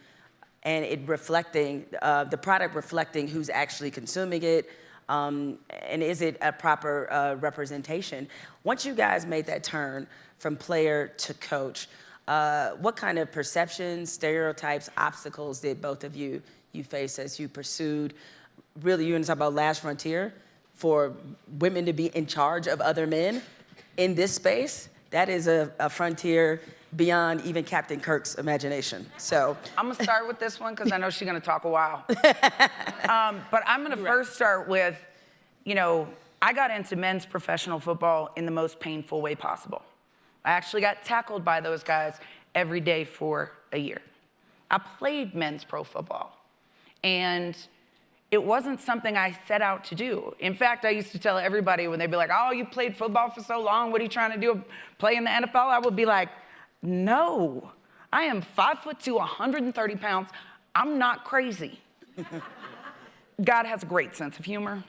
and it reflecting, the product reflecting who's actually consuming it, and is it a proper representation? Once you guys made that turn from player to coach, what kind of perceptions, stereotypes, obstacles did both of you face as you pursued, really, you want to talk about last frontier, for women to be in charge of other men in this space? That is a frontier beyond even Captain Kirk's imagination. So I'm gonna start with this one because I know she's gonna talk a while. But I'm gonna first start with, you know, I got into men's professional football in the most painful way possible. I actually got tackled by those guys every day for a year. I played men's pro football, and it wasn't something I set out to do. In fact, I used to tell everybody when they'd be like, oh, you played football for so long, what are you trying to do, play in the NFL? I would be like, no, I am 5'2", 130 pounds. I'm not crazy. God has a great sense of humor,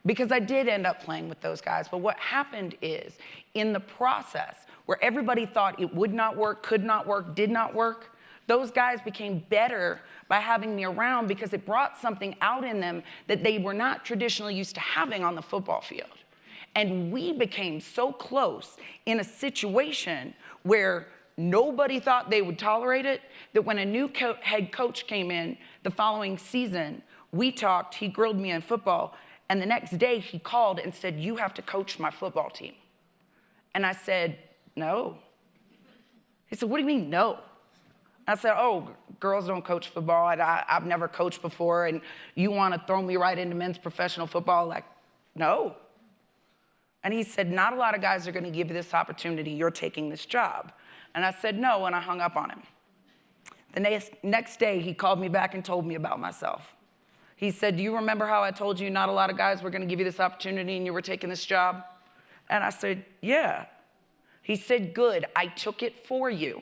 because I did end up playing with those guys. But what happened is, in the process, where everybody thought it would not work, could not work, did not work, those guys became better by having me around, because it brought something out in them that they were not traditionally used to having on the football field. And we became so close in a situation where nobody thought they would tolerate it, that when a new head coach came in the following season, we talked, he grilled me on football, and the next day he called and said, you have to coach my football team. And I said, no. He said, what do you mean, no? I said, oh, girls don't coach football, and I've never coached before, and you want to throw me right into men's professional football? Like, no. And he said, not a lot of guys are going to give you this opportunity. You're taking this job. And I said, no, and I hung up on him. The next day, he called me back and told me about myself. He said, do you remember how I told you not a lot of guys were going to give you this opportunity and you were taking this job? And I said, yeah. He said, good, I took it for you.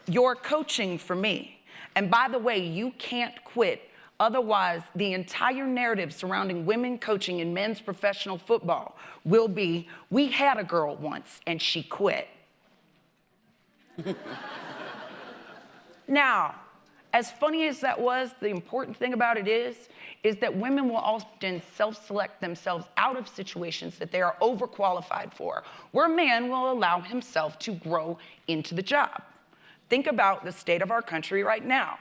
You're coaching for me. And by the way, you can't quit. Otherwise, the entire narrative surrounding women coaching in men's professional football will be, we had a girl once and she quit. Now, as funny as that was, the important thing about it is that women will often self-select themselves out of situations that they are overqualified for, where a man will allow himself to grow into the job. Think about the state of our country right now.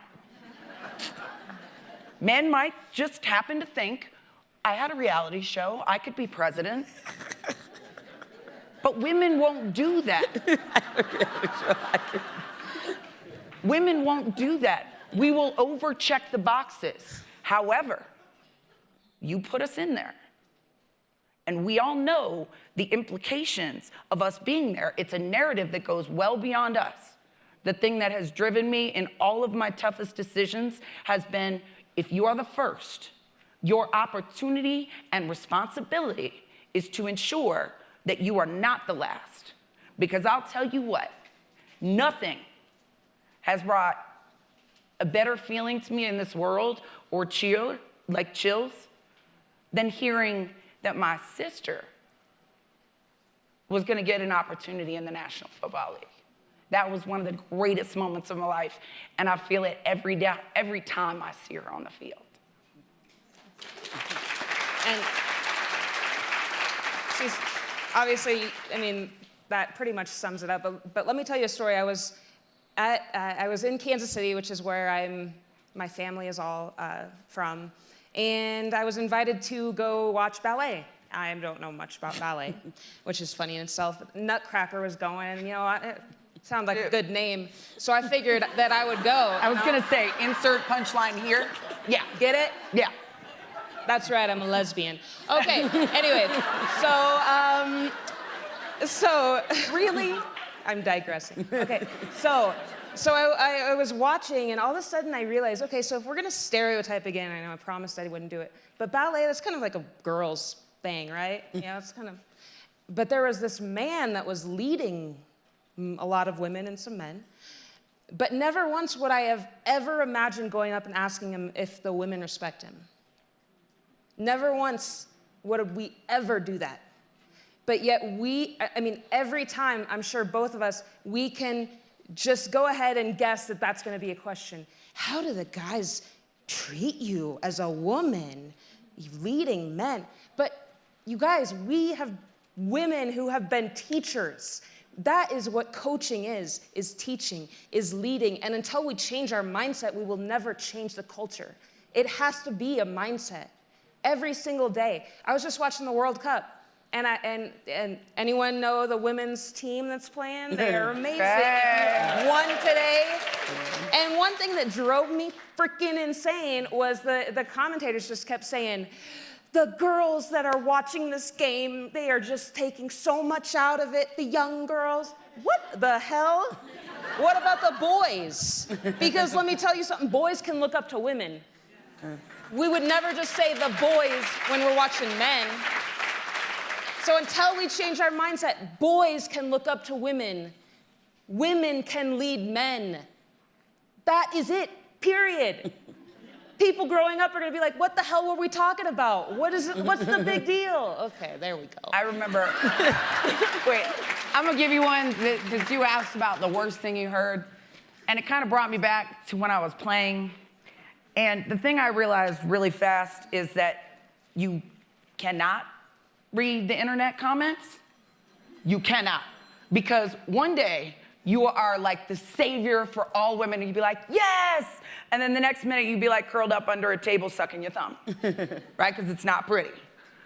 Men might just happen to think, I had a reality show, I could be president. But women won't do that. Women won't do that. We will overcheck the boxes. However, you put us in there. And we all know the implications of us being there. It's a narrative that goes well beyond us. The thing that has driven me in all of my toughest decisions has been, if you are the first, your opportunity and responsibility is to ensure that you are not the last. Because I'll tell you what, nothing has brought a better feeling to me in this world, or chills, than hearing that my sister was gonna get an opportunity in the National Football League. That was one of the greatest moments of my life, and I feel it every time I see her on the field. And she's obviously, I mean, that pretty much sums it up. But let me tell you a story. I was in Kansas City, which is where my family is all from, and I was invited to go watch ballet. I don't know much about ballet, which is funny in itself. But Nutcracker was going, and Sound like a good name. So I figured that I would go. I was gonna say, insert punchline here. Yeah. Get it? Yeah. That's right, I'm a lesbian. Okay, anyway, so really? I'm digressing. Okay, so I was watching, and all of a sudden I realized, okay, so if we're gonna stereotype again, I know I promised I wouldn't do it, but ballet, that's kind of like a girl's thing, right? Yeah, it's kind of, but there was this man that was leading a lot of women and some men, but never once would I have ever imagined going up and asking him if the women respect him. Never once would we ever do that. But yet every time, I'm sure both of us, we can just go ahead and guess that that's gonna be a question. How do the guys treat you as a woman, leading men? But you guys, we have women who have been teachers. That is what coaching is teaching, is leading. And until we change our mindset, we will never change the culture. It has to be a mindset every single day. I was just watching the World Cup. And anyone know the women's team that's playing? They are amazing. Won today. And one thing that drove me freaking insane was the commentators just kept saying, the girls that are watching this game, they are just taking so much out of it, the young girls. What the hell? What about the boys? Because let me tell you something, boys can look up to women. We would never just say the boys when we're watching men. So until we change our mindset, boys can look up to women. Women can lead men. That is it, period. People growing up are gonna be like, what the hell were we talking about? What's the big deal? Okay, there we go. I remember, wait, I'm gonna give you one that you asked about the worst thing you heard. And it kind of brought me back to when I was playing. And the thing I realized really fast is that you cannot read the internet comments. You cannot. Because one day, you are like the savior for all women, and you'd be like, yes! And then the next minute, you'd be like curled up under a table sucking your thumb, right? Because it's not pretty.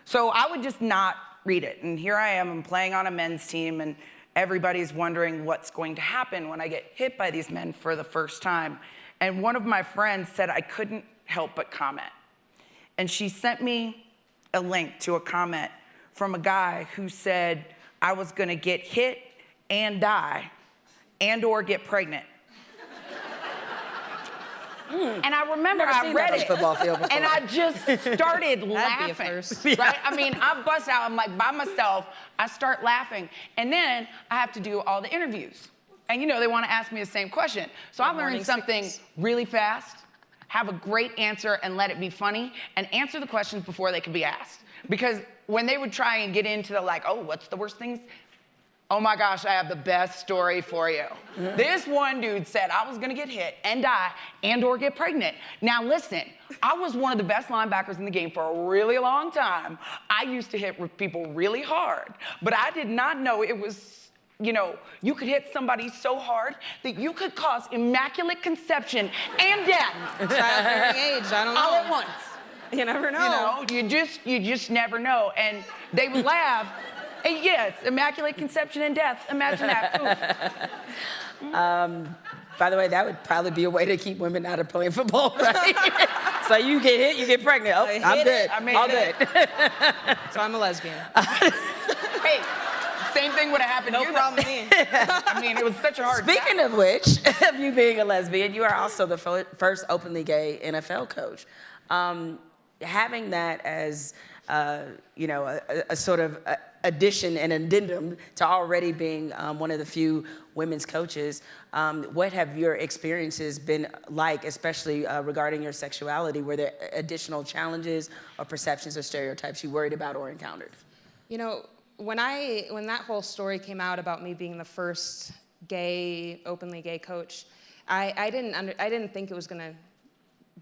So I would just not read it. And here I am, I'm playing on a men's team, and everybody's wondering what's going to happen when I get hit by these men for the first time. And one of my friends said I couldn't help but comment. And she sent me a link to a comment from a guy who said I was gonna get hit and die and or get pregnant. And I remember I read it, and I just started laughing, right? I mean, I bust out, I'm like by myself, I start laughing, and then I have to do all the interviews. And you know, they wanna ask me the same question. So I learned something really fast, have a great answer and let it be funny, and answer the questions before they could be asked. Because when they would try and get into the like, oh, what's the worst things? Oh my gosh, I have the best story for you. This one dude said I was gonna get hit and die and or get pregnant. Now listen, I was one of the best linebackers in the game for a really long time. I used to hit people really hard, but I did not know it was, you know, you could hit somebody so hard that you could cause immaculate conception and death. Childbearing age, I don't know. All at once. You never know. You know, you just never know. And they would laugh. And yes, immaculate conception and death. Imagine that. By the way, that would probably be a way to keep women out of playing football, right? So you get hit, you get pregnant. Oh, I'm good. All good. So I'm a lesbian. Hey, same thing would have happened to you. No problem. I mean, it was such a hard Speaking of which, of you being a lesbian, you are also the first openly gay NFL coach. Having that as, you know, a sort of addition and addendum to already being one of the few women's coaches, what have your experiences been like, especially regarding your sexuality? Were there additional challenges or perceptions or stereotypes you worried about or encountered? You know, when that whole story came out about me being the first openly gay coach, I didn't think it was gonna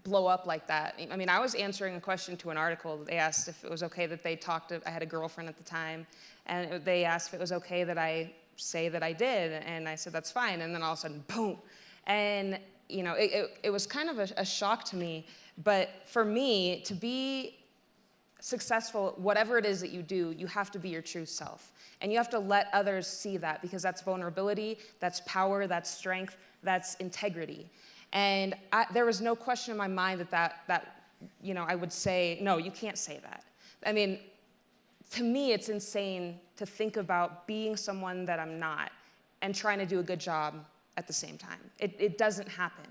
blow up like that. I mean, I was answering a question to an article. They asked if it was okay that they talked to, I had a girlfriend at the time, and they asked if it was okay that I say that I did, and I said, that's fine, and then all of a sudden, boom. And, you know, it was kind of a shock to me, but for me, to be successful, whatever it is that you do, you have to be your true self. And you have to let others see that, because that's vulnerability, that's power, that's strength, that's integrity. And there was no question in my mind that I would say, no, you can't say that. I mean, to me, it's insane to think about being someone that I'm not and trying to do a good job at the same time. It doesn't happen.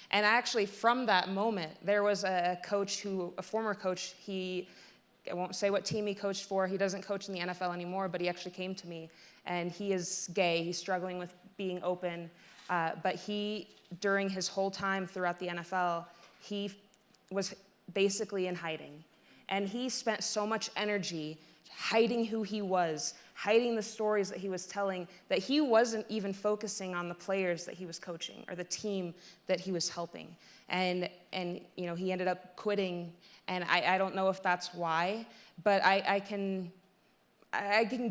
And actually, from that moment, there was a former coach, I won't say what team he coached for. He doesn't coach in the NFL anymore, but he actually came to me, and he is gay. He's struggling with being open, but during his whole time throughout the NFL, he was basically in hiding. And he spent so much energy hiding who he was, hiding the stories that he was telling, that he wasn't even focusing on the players that he was coaching or the team that he was helping. And he ended up quitting, and I don't know if that's why, but I can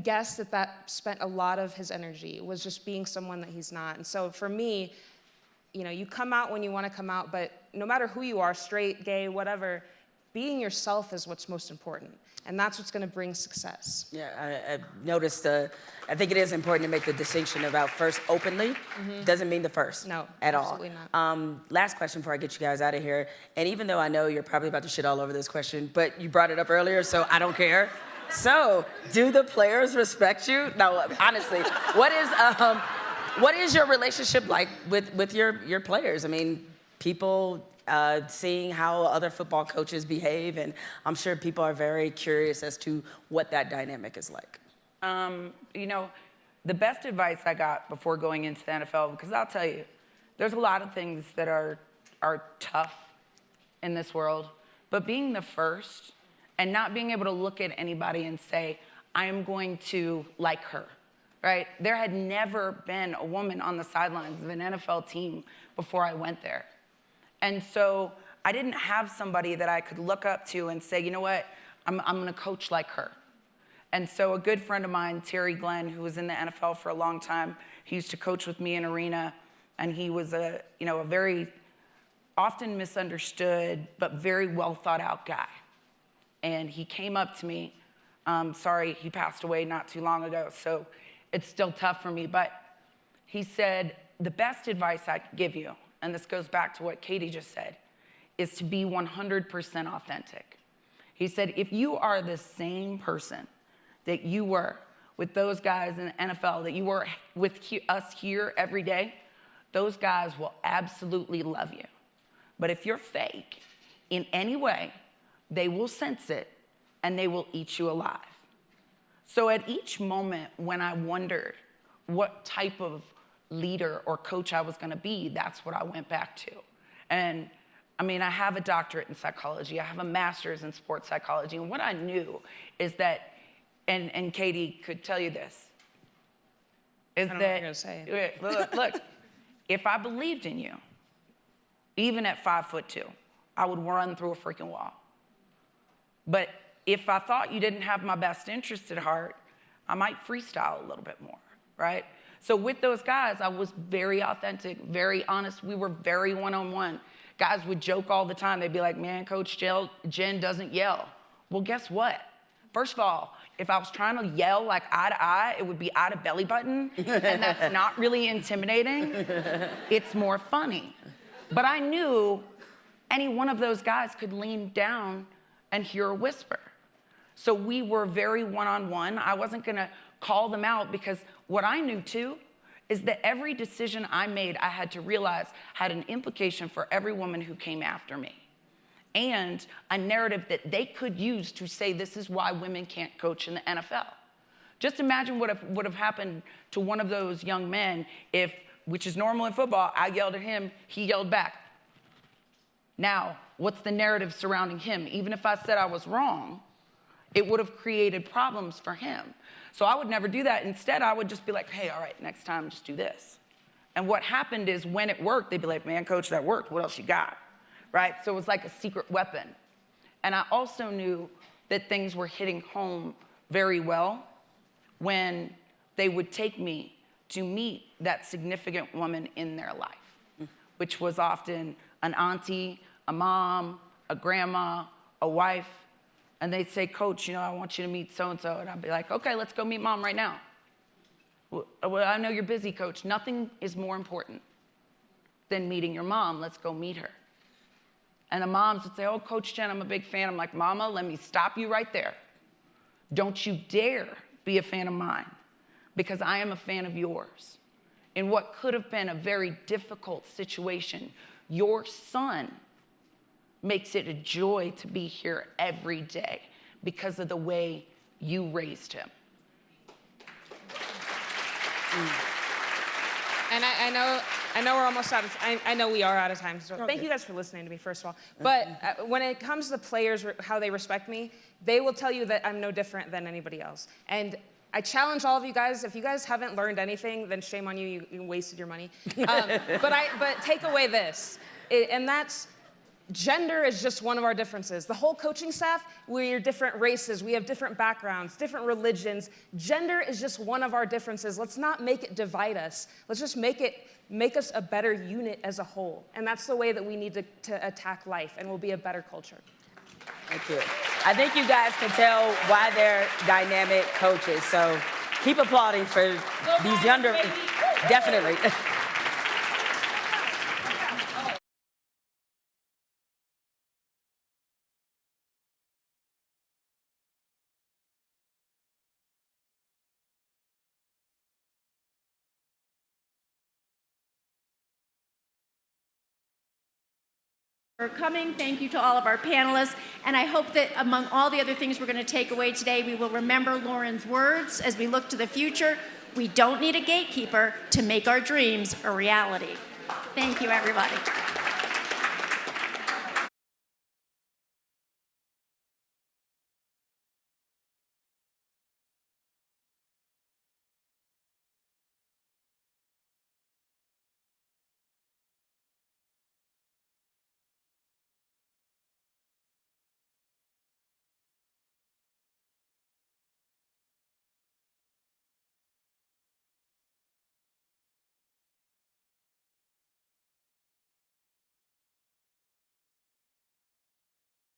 guess that spent a lot of his energy, was just being someone that he's not. And so for me, you come out when you want to come out, but no matter who you are, straight, gay, whatever, being yourself is what's most important. And that's what's going to bring success. Yeah, I've noticed, I think it is important to make the distinction about first openly. Doesn't mean the first. No, at absolutely all. not. Last question before I get you guys out of here. And even though I know you're probably about to shit all over this question, but you brought it up earlier, so I don't care. So, do the players respect you? No, honestly, what is your relationship like with your players? I mean, people seeing how other football coaches behave, and I'm sure people are very curious as to what that dynamic is like. The best advice I got before going into the NFL, because I'll tell you, there's a lot of things that are tough in this world, but being the first and not being able to look at anybody and say, I am going to like her, right? There had never been a woman on the sidelines of an NFL team before I went there. And so I didn't have somebody that I could look up to and say, you know what, I'm going to coach like her. And so a good friend of mine, Terry Glenn, who was in the NFL for a long time, he used to coach with me in arena, and he was a very often misunderstood but very well thought out guy. And he came up to me. Sorry, he passed away not too long ago, so it's still tough for me. But he said, the best advice I could give you, and this goes back to what Katie just said, is to be 100% authentic. He said, if you are the same person that you were with those guys in the NFL, that you were with us here every day, those guys will absolutely love you. But if you're fake in any way, they will sense it and they will eat you alive. So at each moment when I wondered what type of leader or coach I was going to be, that's what I went back to. And I mean, I have a doctorate in psychology. I have a master's in sports psychology. And what I knew is that, and Katie could tell you this, is I don't that, know what you're gonna say. Look, if I believed in you, even at 5'2", I would run through a freaking wall. But if I thought you didn't have my best interest at heart, I might freestyle a little bit more, right? So with those guys, I was very authentic, very honest. We were very one-on-one. Guys would joke all the time. They'd be like, man, Coach Jen doesn't yell. Well, guess what? First of all, if I was trying to yell like eye to eye, it would be eye to belly button, and that's not really intimidating. It's more funny. But I knew any one of those guys could lean down and hear a whisper. So we were very one-on-one. I wasn't gonna call them out, because what I knew too is that every decision I made, I had to realize had an implication for every woman who came after me, and a narrative that they could use to say this is why women can't coach in the NFL. Just imagine what would have happened to one of those young men if, which is normal in football, I yelled at him, he yelled back. Now, what's the narrative surrounding him? Even if I said I was wrong, it would have created problems for him. So I would never do that. Instead, I would just be like, hey, all right, next time, just do this. And what happened is when it worked, they'd be like, man, Coach, that worked. What else you got? Right? So it was like a secret weapon. And I also knew that things were hitting home very well when they would take me to meet that significant woman in their life, which was often an auntie, a mom, a grandma, a wife. And they'd say, Coach, you know, I want you to meet so-and-so. And I'd be like, okay, let's go meet Mom right now. Well, I know you're busy, Coach. Nothing is more important than meeting your mom. Let's go meet her. And the moms would say, oh, Coach Jen, I'm a big fan. I'm like, Mama, let me stop you right there. Don't you dare be a fan of mine, because I am a fan of yours. In what could have been a very difficult situation, your son makes it a joy to be here every day because of the way you raised him. And I know we're almost out of time. I know we are out of time. So thank you guys for listening to me, first of all. But when it comes to players, how they respect me, they will tell you that I'm no different than anybody else. And I challenge all of you guys, if you guys haven't learned anything, then shame on you, you wasted your money. But take away this, and that's, gender is just one of our differences. The whole coaching staff, we're different races, we have different backgrounds, different religions. Gender is just one of our differences. Let's not make it divide us. Let's just make us a better unit as a whole. And that's the way that we need to attack life, and we'll be a better culture. Thank you. I think you guys can tell why they're dynamic coaches. So keep applauding for these younger, definitely. For coming. Thank you to all of our panelists. And I hope that among all the other things we're going to take away today, we will remember Lauren's words as we look to the future. We don't need a gatekeeper to make our dreams a reality. Thank you, everybody.